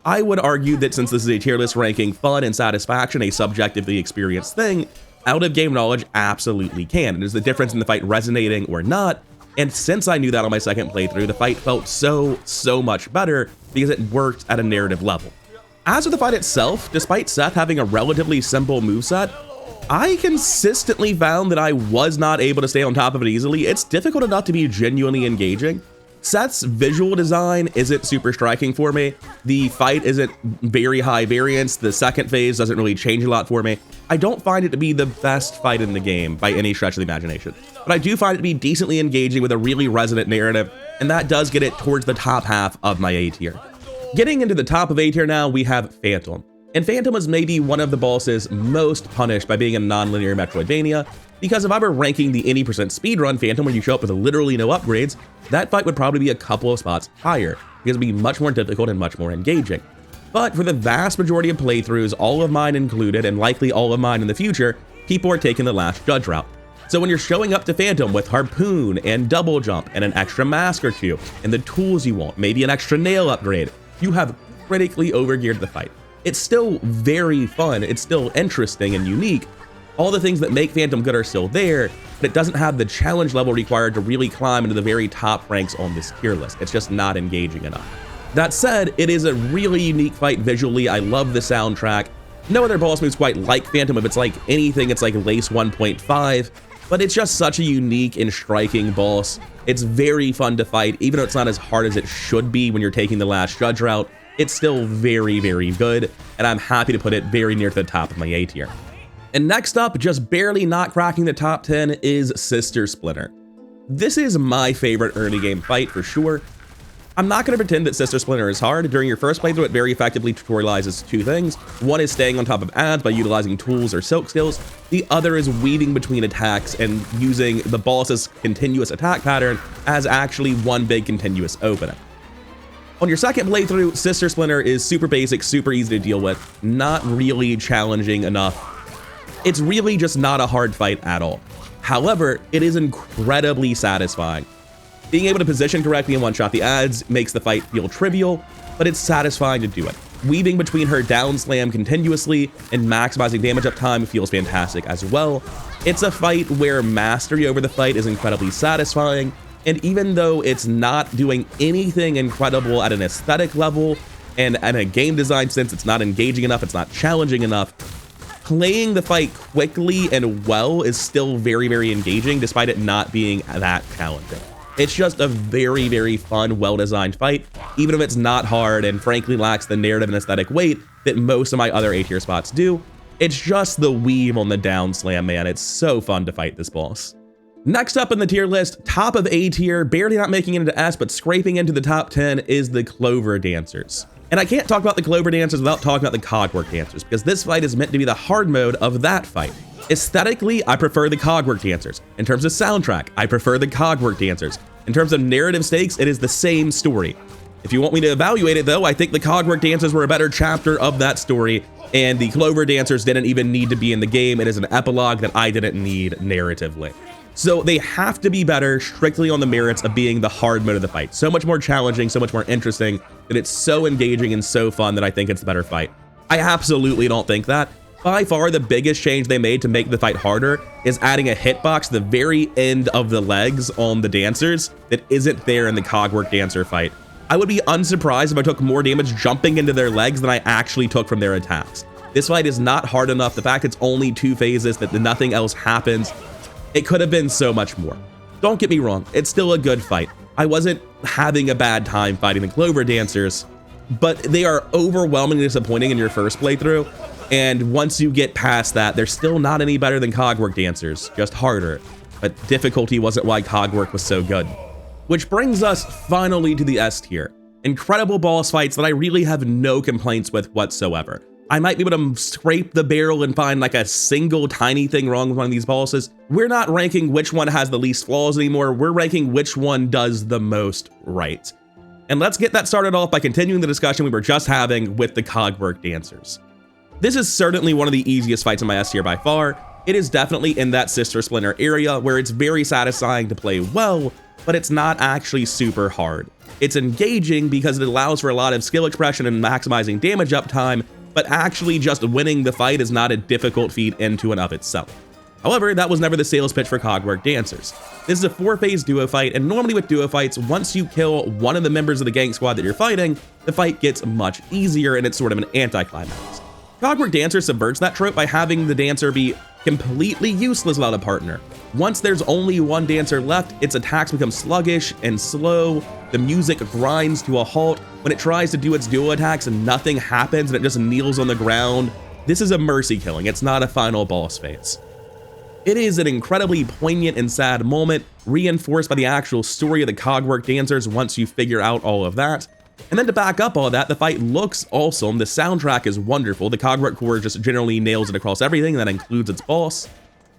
[SPEAKER 1] I would argue that since this is a tier list ranking fun and satisfaction a subjectively experienced thing, out-of-game knowledge absolutely can. And there's the difference in the fight resonating or not. And since I knew that on my second playthrough, the fight felt so much better because it worked at a narrative level. As for the fight itself, despite Seth having a relatively simple moveset, I consistently found that I was not able to stay on top of it easily. It's difficult enough to be genuinely engaging. Seth's visual design isn't super striking for me. The fight isn't very high variance. The second phase doesn't really change a lot for me. I don't find it to be the best fight in the game by any stretch of the imagination, but I do find it to be decently engaging with a really resonant narrative, and that does get it towards the top half of my A tier. Getting into the top of A tier now, we have Phantom. And Phantom is maybe one of the bosses most punished by being a non-linear Metroidvania, because if I were ranking the any % speedrun Phantom where you show up with literally no upgrades, that fight would probably be a couple of spots higher, because it'd be much more difficult and much more engaging. But for the vast majority of playthroughs, all of mine included, and likely all of mine in the future, people are taking the last judge route. So when you're showing up to Phantom with Harpoon and Double Jump and an extra mask or two, and the tools you want, maybe an extra nail upgrade, you have critically overgeared the fight. It's still very fun, it's still interesting and unique. All the things that make Phantom good are still there, but it doesn't have the challenge level required to really climb into the very top ranks on this tier list. It's just not engaging enough. That said, it is a really unique fight visually. I love the soundtrack. No other boss moves quite like Phantom. If it's like anything, it's like Lace 1.5, but it's just such a unique and striking boss. It's very fun to fight, even though it's not as hard as it should be when you're taking the last judge route. It's still very good, and I'm happy to put it very near to the top of my A tier. And next up, just barely not cracking the top 10, is Sister Splinter. This is my favorite early game fight for sure. I'm not going to pretend that Sister Splinter is hard. During your first playthrough, it very effectively tutorializes two things. One is staying on top of ads by utilizing tools or silk skills. The other is weaving between attacks and using the boss's continuous attack pattern as actually one big continuous opening. On your second playthrough, Sister Splinter is super basic, super easy to deal with, not really challenging enough. It's really just not a hard fight at all. However, it is incredibly satisfying. Being able to position correctly and one-shot the ads makes the fight feel trivial, but it's satisfying to do it. Weaving between her down slam continuously and maximizing damage up time feels fantastic as well. It's a fight where mastery over the fight is incredibly satisfying, and even though it's not doing anything incredible at an aesthetic level, and in a game design sense, it's not engaging enough, it's not challenging enough, playing the fight quickly and well is still very engaging, despite it not being that challenging. It's just a very fun, well-designed fight, even if it's not hard and frankly lacks the narrative and aesthetic weight that most of my other A-tier spots do. It's just the weave on the down slam, man. It's so fun to fight this boss. Next up in the tier list, top of A tier, barely not making it into S, but scraping into the top 10 is the Clover Dancers. And I can't talk about the Clover Dancers without talking about the Cogwork Dancers, because this fight is meant to be the hard mode of that fight. Aesthetically, I prefer the Cogwork Dancers. In terms of soundtrack, I prefer the Cogwork Dancers. In terms of narrative stakes, it is the same story. If you want me to evaluate it though, I think the Cogwork Dancers were a better chapter of that story, and the Clover Dancers didn't even need to be in the game. It is an epilogue that I didn't need narratively. So they have to be better strictly on the merits of being the hard mode of the fight. So much more challenging, so much more interesting, that it's so engaging and so fun that I think it's the better fight. I absolutely don't think that. By far, the biggest change they made to make the fight harder is adding a hitbox to the very end of the legs on the dancers that isn't there in the Cogwork Dancer fight. I would be unsurprised if I took more damage jumping into their legs than I actually took from their attacks. This fight is not hard enough. The fact it's only 2 phases, that nothing else happens, it could have been so much more. Don't get me wrong, it's still a good fight. I wasn't having a bad time fighting the Clover Dancers, but they are overwhelmingly disappointing in your first playthrough. And once you get past that, they're still not any better than Cogwork Dancers, just harder. But difficulty wasn't why Cogwork was so good. Which brings us finally to the S tier. Incredible boss fights that I really have no complaints with whatsoever. I might be able to scrape the barrel and find like a single tiny thing wrong with one of these bosses. We're not ranking which one has the least flaws anymore, we're ranking which one does the most right. And let's get that started off by continuing the discussion we were just having with the Cogwork Dancers. This is certainly one of the easiest fights in my S tier by far. It is definitely in that Sister Splinter area where it's very satisfying to play well, but it's not actually super hard. It's engaging because it allows for a lot of skill expression and maximizing damage uptime, but actually just winning the fight is not a difficult feat into and of itself. However, that was never the sales pitch for Cogwork Dancers. This is a 4-phase duo fight, and normally with duo fights, once you kill one of the members of the gang squad that you're fighting, the fight gets much easier and it's sort of an anticlimax. Cogwork Dancer subverts that trope by having the dancer be completely useless without a partner. Once there's only one dancer left, its attacks become sluggish and slow, the music grinds to a halt. When it tries to do its duo attacks and nothing happens and it just kneels on the ground, this is a mercy killing, it's not a final boss phase. It is an incredibly poignant and sad moment, reinforced by the actual story of the Cogwork Dancers once you figure out all of that. And then to back up all that, the fight looks awesome, the soundtrack is wonderful, the Cogwork core just generally nails it across everything, and that includes its boss.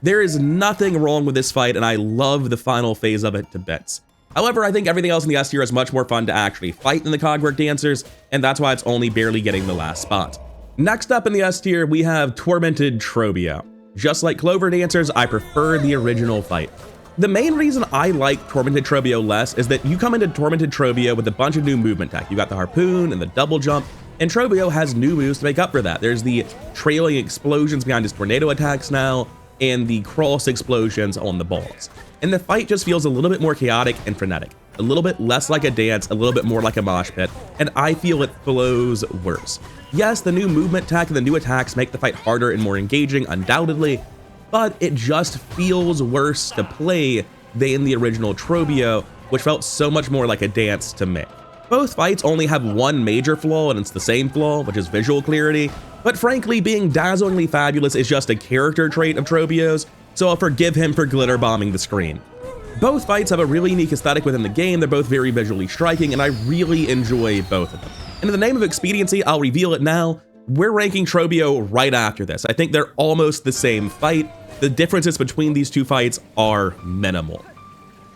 [SPEAKER 1] There is nothing wrong with this fight, and I love the final phase of it to bits. However, I think everything else in the S tier is much more fun to actually fight than the Cogwork Dancers, and that's why it's only barely getting the last spot. Next up in the S tier, we have Tormented Trobio. Just like Clover Dancers, I prefer the original fight. The main reason I like Tormented Trobio less is that you come into Tormented Trobio with a bunch of new movement tech. You got the harpoon and the double jump, and Trobio has new moves to make up for that. There's the trailing explosions behind his tornado attacks now, and the cross explosions on the balls. And the fight just feels a little bit more chaotic and frenetic, a little bit less like a dance, a little bit more like a mosh pit, and I feel it flows worse. Yes, the new movement tech and the new attacks make the fight harder and more engaging, undoubtedly, but it just feels worse to play than the original Trobio, which felt so much more like a dance to me. Both fights only have one major flaw, and it's the same flaw, which is visual clarity, but frankly, being dazzlingly fabulous is just a character trait of Trobio's, so I'll forgive him for glitter bombing the screen. Both fights have a really unique aesthetic within the game, they're both very visually striking, and I really enjoy both of them. And in the name of expediency, I'll reveal it now, we're ranking Trobio right after this. I think they're almost the same fight. The differences between these two fights are minimal.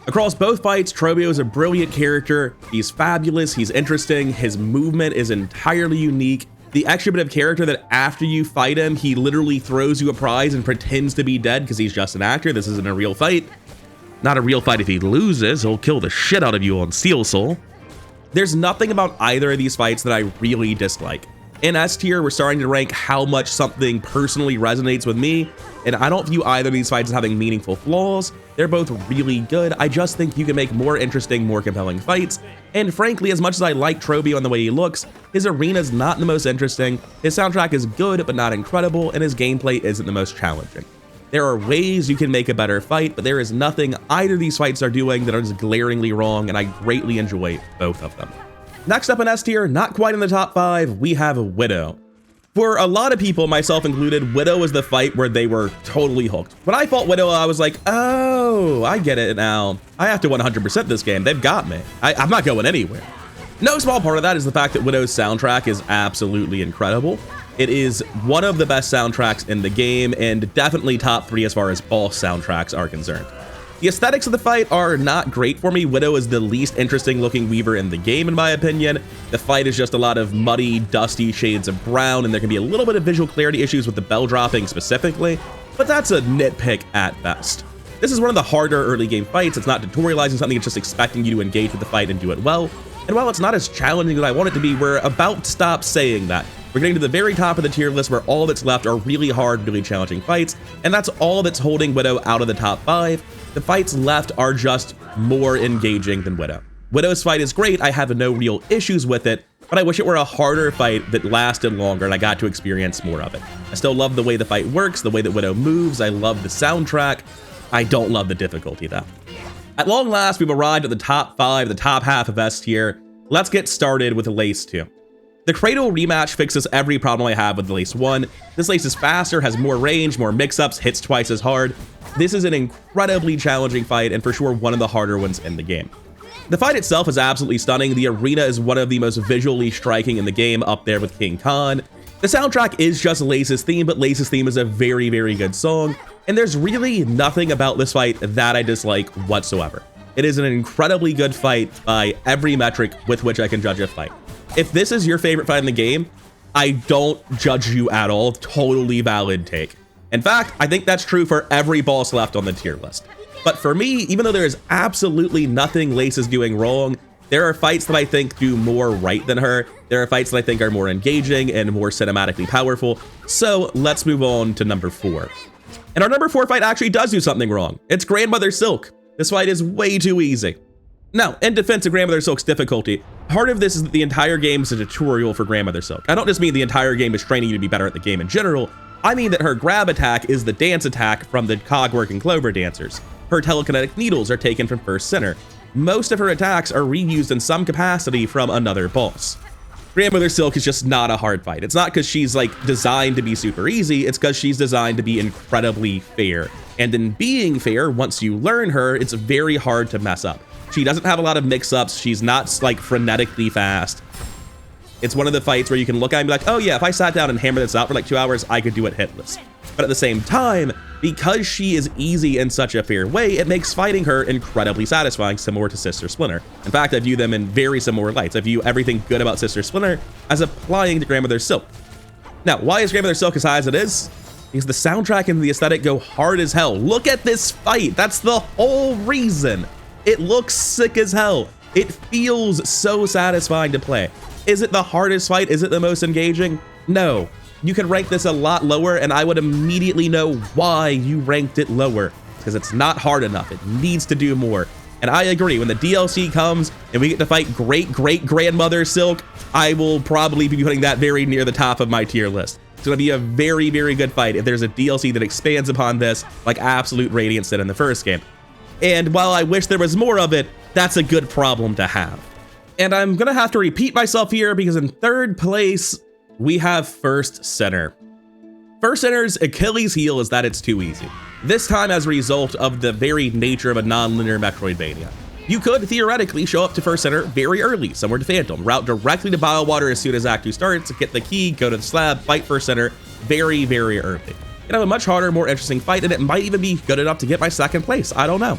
[SPEAKER 1] Across both fights, Trobio is a brilliant character, he's fabulous, he's interesting, his movement is entirely unique. The extra bit of character that after you fight him, he literally throws you a prize and pretends to be dead because he's just an actor, this isn't a real fight. Not a real fight if he loses, he'll kill the shit out of you on Silksong. There's nothing about either of these fights that I really dislike. In S tier, we're starting to rank how much something personally resonates with me, and I don't view either of these fights as having meaningful flaws. They're both really good. I just think you can make more interesting, more compelling fights, and frankly, as much as I like Trobio and the way he looks, his arena's not the most interesting, his soundtrack is good but not incredible, and his gameplay isn't the most challenging. There are ways you can make a better fight, but there is nothing either of these fights are doing that are just glaringly wrong, and I greatly enjoy both of them. Next up in S tier, not quite in the top 5, we have Widow. For a lot of people, myself included, Widow was the fight where they were totally hooked. When I fought Widow, I was like, oh, I get it now. I have to 100% this game, they've got me. I'm not going anywhere. No small part of that is the fact that Widow's soundtrack is absolutely incredible. It is one of the best soundtracks in the game and definitely top 3 as far as boss soundtracks are concerned. The aesthetics of the fight are not great for me. Widow is the least interesting looking weaver in the game, in my opinion. The fight is just a lot of muddy, dusty shades of brown, and there can be a little bit of visual clarity issues with the bell dropping specifically, but that's a nitpick at best. This is one of the harder early game fights. It's not tutorializing something, it's just expecting you to engage with the fight and do it well. And while it's not as challenging as I want it to be, we're about to stop saying that. We're getting to the very top of the tier list where all that's left are really hard, really challenging fights, and that's all that's holding Widow out of the top 5. The fights left are just more engaging than Widow. Widow's fight is great, I have no real issues with it, but I wish it were a harder fight that lasted longer and I got to experience more of it. I still love the way the fight works, the way that Widow moves, I love the soundtrack. I don't love the difficulty though. At long last, we've arrived at the top 5, the top half of S tier. Let's get started with Lace 2. The Cradle rematch fixes every problem I have with the Lace 1. This Lace is faster, has more range, more mix-ups, hits twice as hard. This is an incredibly challenging fight and for sure one of the harder ones in the game. The fight itself is absolutely stunning. The arena is one of the most visually striking in the game, up there with King Khan. The soundtrack is just Lace's theme, but Lace's theme is a very, very good song, and there's really nothing about this fight that I dislike whatsoever. It is an incredibly good fight by every metric with which I can judge a fight. If this is your favorite fight in the game, I don't judge you at all. Totally valid take. In fact, I think that's true for every boss left on the tier list. But for me, even though there is absolutely nothing Lace is doing wrong, there are fights that I think do more right than her. There are fights that I think are more engaging and more cinematically powerful. So let's move on to number 4. And our number 4 fight actually does do something wrong. It's Grandmother Silk. This fight is way too easy. Now, in defense of Grandmother Silk's difficulty, part of this is that the entire game is a tutorial for Grandmother Silk. I don't just mean the entire game is training you to be better at the game in general. I mean that her grab attack is the dance attack from the Cogwork and Clover dancers. Her telekinetic needles are taken from First Sinner. Most of her attacks are reused in some capacity from another boss. Grandmother Silk is just not a hard fight. It's not because she's like designed to be super easy, it's because she's designed to be incredibly fair. And in being fair, once you learn her, it's very hard to mess up. She doesn't have a lot of mix-ups, she's not like frenetically fast. It's one of the fights where you can look at it and be like, oh yeah, if I sat down and hammered this out for like 2 hours, I could do it hitless. But at the same time, because she is easy in such a fair way, it makes fighting her incredibly satisfying, similar to Sister Splinter. In fact, I view them in very similar lights. I view everything good about Sister Splinter as applying to Grandmother Silk. Now, why is Grandmother Silk as high as it is? Because the soundtrack and the aesthetic go hard as hell. Look at this fight. That's the whole reason. It looks sick as hell. It feels so satisfying to play. Is it the hardest fight? Is it the most engaging? No. You could rank this a lot lower and I would immediately know why you ranked it lower. Because it's not hard enough. It needs to do more. And I agree, when the DLC comes and we get to fight great-great-grandmother Silk, I will probably be putting that very near the top of my tier list. It's gonna be a very, very good fight if there's a DLC that expands upon this like Absolute Radiance did in the first game. And while I wish there was more of it, that's a good problem to have. And I'm gonna have to repeat myself here because in 3rd place, we have First Sinner. First Sinner's Achilles heel is that it's too easy. This time as a result of the very nature of a non-linear Metroidvania. You could theoretically show up to First Sinner very early, somewhere to Phantom, route directly to Biowater as soon as Act 2 starts, get the key, go to the slab, fight First Sinner very, very early. And have a much harder, more interesting fight, and it might even be good enough to get my 2nd place. I don't know.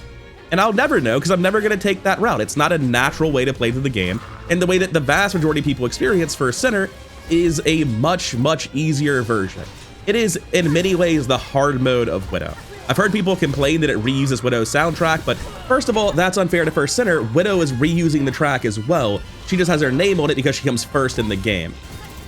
[SPEAKER 1] And I'll never know because I'm never going to take that route. It's not a natural way to play through the game, and the way that the vast majority of people experience First Sinner is a much, much easier version. It is, in many ways, the hard mode of Widow. I've heard people complain that it reuses Widow's soundtrack, but first of all, that's unfair to First Sinner. Widow is reusing the track as well. She just has her name on it because she comes first in the game.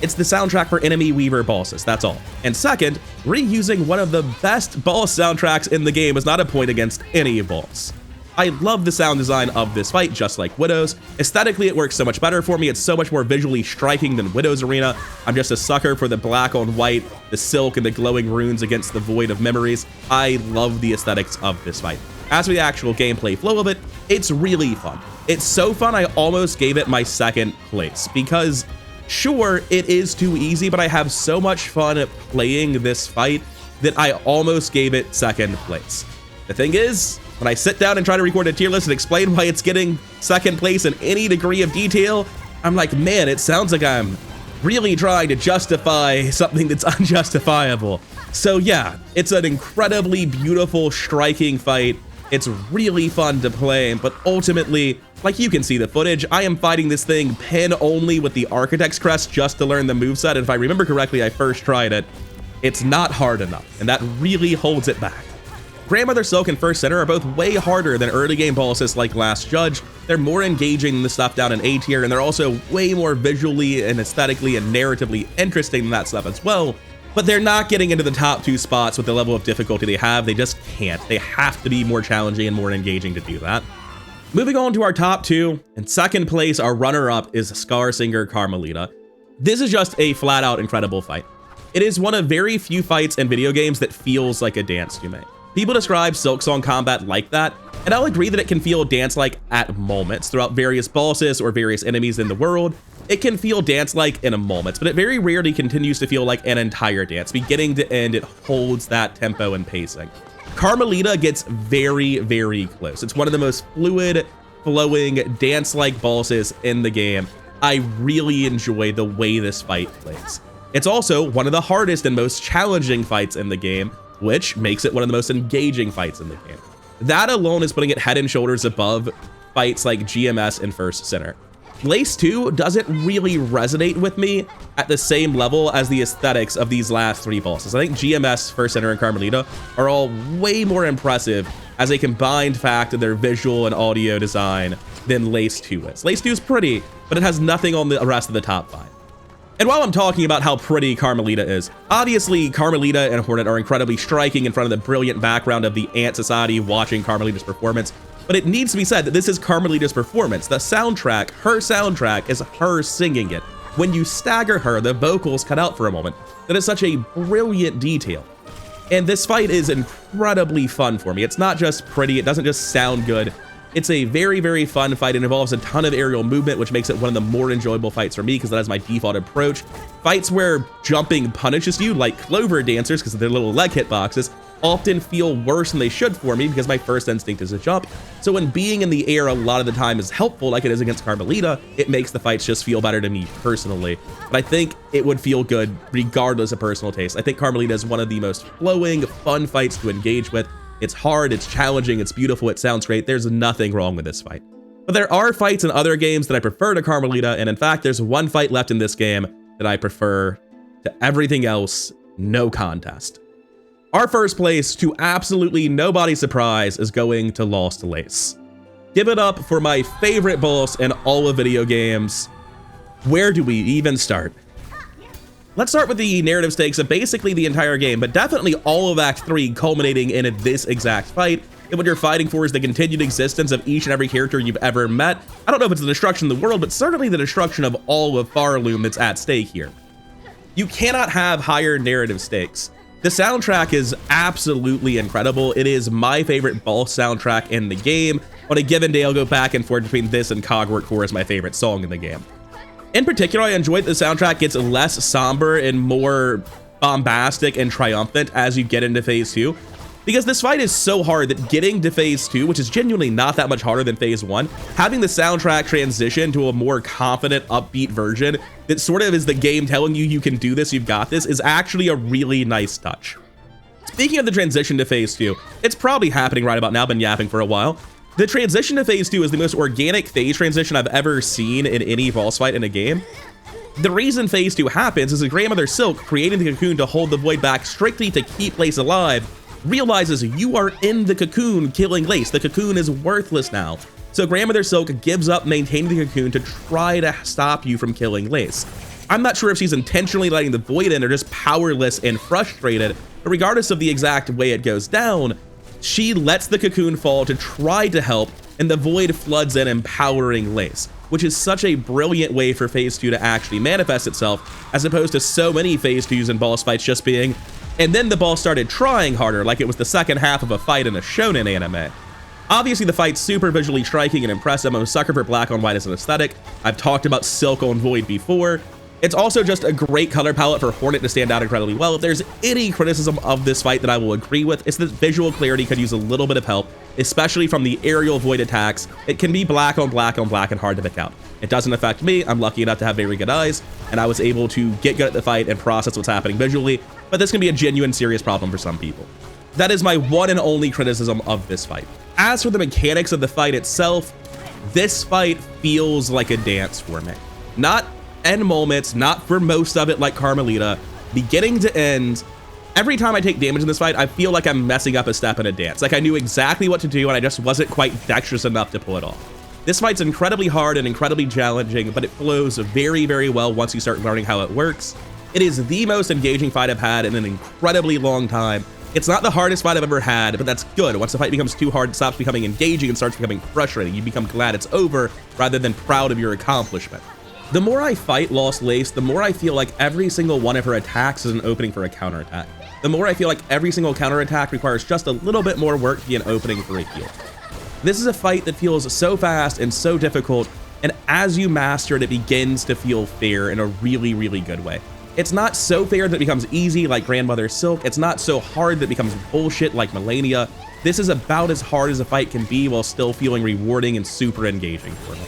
[SPEAKER 1] It's the soundtrack for enemy Weaver bosses, that's all. And second, reusing one of the best boss soundtracks in the game is not a point against any boss. I love the sound design of this fight, just like Widow's. Aesthetically, it works so much better for me. It's so much more visually striking than Widow's arena. I'm just a sucker for the black on white, the silk, and the glowing runes against the void of memories. I love the aesthetics of this fight. As for the actual gameplay flow of it, it's really fun. It's so fun, I almost gave it my 2nd place because sure, it is too easy, but I have so much fun playing this fight that I almost gave it 2nd place. The thing is, when I sit down and try to record a tier list and explain why it's getting 2nd place in any degree of detail, I'm like, man, it sounds like I'm really trying to justify something that's unjustifiable. So yeah, it's an incredibly beautiful, striking fight. It's really fun to play, but ultimately, like you can see the footage, I am fighting this thing pin only with the Architect's Crest just to learn the moveset, and if I remember correctly, I first tried it. It's not hard enough, and that really holds it back. Grandmother Silk and First Sinner are both way harder than early game bosses like Last Judge. They're more engaging than the stuff down in A tier, and they're also way more visually and aesthetically and narratively interesting than that stuff as well. But they're not getting into the top 2 spots with the level of difficulty they have. They just can't. They have to be more challenging and more engaging to do that. Moving on to our top 2, in second place, our runner-up is Scar Singer Carmelita. This is just a flat-out incredible fight. It is one of very few fights in video games that feels like a dance to me. People describe Silksong combat like that, and I'll agree that it can feel dance-like at moments throughout various bosses or various enemies in the world. It can feel dance-like in a moment, but it very rarely continues to feel like an entire dance. Beginning to end, it holds that tempo and pacing. Carmelita gets very, very close. It's one of the most fluid, flowing, dance-like bosses in the game. I really enjoy the way this fight plays. It's also one of the hardest and most challenging fights in the game, which makes it one of the most engaging fights in the game. That alone is putting it head and shoulders above fights like GMS and First Sinner. Lace 2 doesn't really resonate with me at the same level as the aesthetics of these last 3 bosses. I think GMS, First Sinner, and Carmelita are all way more impressive as a combined fact of their visual and audio design than Lace 2 is. Lace 2 is pretty, but it has nothing on the rest of the top 5. And while I'm talking about how pretty Carmelita is, obviously Carmelita and Hornet are incredibly striking in front of the brilliant background of the Ant Society watching Carmelita's performance, but it needs to be said that this is Carmelita's performance. The soundtrack, her soundtrack, is her singing it. When you stagger her, the vocals cut out for a moment. That is such a brilliant detail. And this fight is incredibly fun for me. It's not just pretty, it doesn't just sound good. It's a very, very fun fight. It involves a ton of aerial movement, which makes it one of the more enjoyable fights for me because that is my default approach. Fights where jumping punishes you, like Clover Dancers, because of their little leg hitboxes, often feel worse than they should for me because my first instinct is to jump. So when being in the air a lot of the time is helpful, like it is against Carmelita, it makes the fights just feel better to me personally. But I think it would feel good regardless of personal taste. I think Carmelita is one of the most flowing, fun fights to engage with. It's hard, it's challenging, it's beautiful, it sounds great. There's nothing wrong with this fight. But there are fights in other games that I prefer to Carmelita, and in fact, there's one fight left in this game that I prefer to everything else, no contest. Our first place, to absolutely nobody's surprise, is going to Lost Lace. Give it up for my favorite boss in all of video games. Where do we even start? Let's start with the narrative stakes of basically the entire game, but definitely all of Act 3 culminating in this exact fight. And what you're fighting for is the continued existence of each and every character you've ever met. I don't know if it's the destruction of the world, but certainly the destruction of all of Farloom that's at stake here. You cannot have higher narrative stakes. The soundtrack is absolutely incredible. It is my favorite boss soundtrack in the game. On a given day, I'll go back and forth between this and Cogwork Core as my favorite song in the game. In particular, I enjoy that the soundtrack gets less somber and more bombastic and triumphant as you get into Phase 2. Because this fight is so hard that getting to Phase 2, which is genuinely not that much harder than Phase 1, having the soundtrack transition to a more confident, upbeat version that sort of is the game telling you you can do this, you've got this, is actually a really nice touch. Speaking of the transition to Phase 2, it's probably happening right about now, been yapping for a while. The transition to Phase 2 is the most organic phase transition I've ever seen in any boss fight in a game. The reason Phase 2 happens is that Grandmother Silk, creating the cocoon to hold the void back strictly to keep Lace alive, realizes you are in the cocoon killing Lace. The cocoon is worthless now. So Grandmother Silk gives up maintaining the cocoon to try to stop you from killing Lace. I'm not sure if she's intentionally letting the void in or just powerless and frustrated, but regardless of the exact way it goes down, she lets the cocoon fall to try to help, and the void floods in, empowering Lace, which is such a brilliant way for Phase 2 to actually manifest itself, as opposed to so many Phase 2s and boss fights just being, and then the boss started trying harder, like it was the second half of a fight in a shonen anime. Obviously, the fight's super visually striking and impressive. I'm a sucker for black on white as an aesthetic. I've talked about Silk on Void before. It's also just a great color palette for Hornet to stand out incredibly well. If there's any criticism of this fight that I will agree with, it's that visual clarity could use a little bit of help, especially from the aerial void attacks. It can be black on black on black and hard to pick out. It doesn't affect me. I'm lucky enough to have very good eyes, and I was able to get good at the fight and process what's happening visually, but this can be a genuine serious problem for some people. That is my one and only criticism of this fight. As for the mechanics of the fight itself, this fight feels like a dance for me. Not end moments, not for most of it like Carmelita, beginning to end. Every time I take damage in this fight, I feel like I'm messing up a step in a dance. Like I knew exactly what to do and I just wasn't quite dexterous enough to pull it off. This fight's incredibly hard and incredibly challenging, but it flows very, very well once you start learning how it works. It is the most engaging fight I've had in an incredibly long time. It's not the hardest fight I've ever had, but that's good. Once the fight becomes too hard, it stops becoming engaging and starts becoming frustrating. You become glad it's over rather than proud of your accomplishment. The more I fight Lost Lace, the more I feel like every single one of her attacks is an opening for a counterattack. The more I feel like every single counterattack requires just a little bit more work to be an opening for a heal. This is a fight that feels so fast and so difficult, and as you master it, it begins to feel fair in a really, really good way. It's not so fair that it becomes easy like Grandmother Silk. It's not so hard that it becomes bullshit like Melania. This is about as hard as a fight can be while still feeling rewarding and super engaging for me.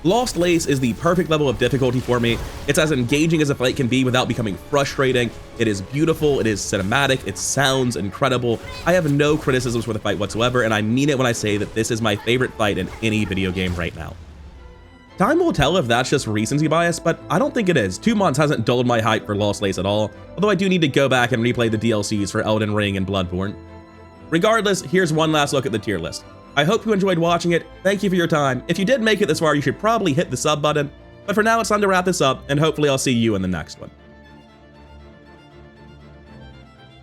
[SPEAKER 1] Lost Lace is the perfect level of difficulty for me. It's as engaging as a fight can be without becoming frustrating. It is beautiful, it is cinematic, it sounds incredible. I have no criticisms for the fight whatsoever, and I mean it when I say that this is my favorite fight in any video game right now. Time will tell if that's just recency bias, but I don't think it is. 2 months hasn't dulled my hype for Lost Lace at all, although I do need to go back and replay the DLCs for Elden Ring and Bloodborne. Regardless, here's one last look at the tier list. I hope you enjoyed watching it. Thank you for your time. If you did make it this far, you should probably hit the sub button. But for now, it's time to wrap this up, and hopefully I'll see you in the next one.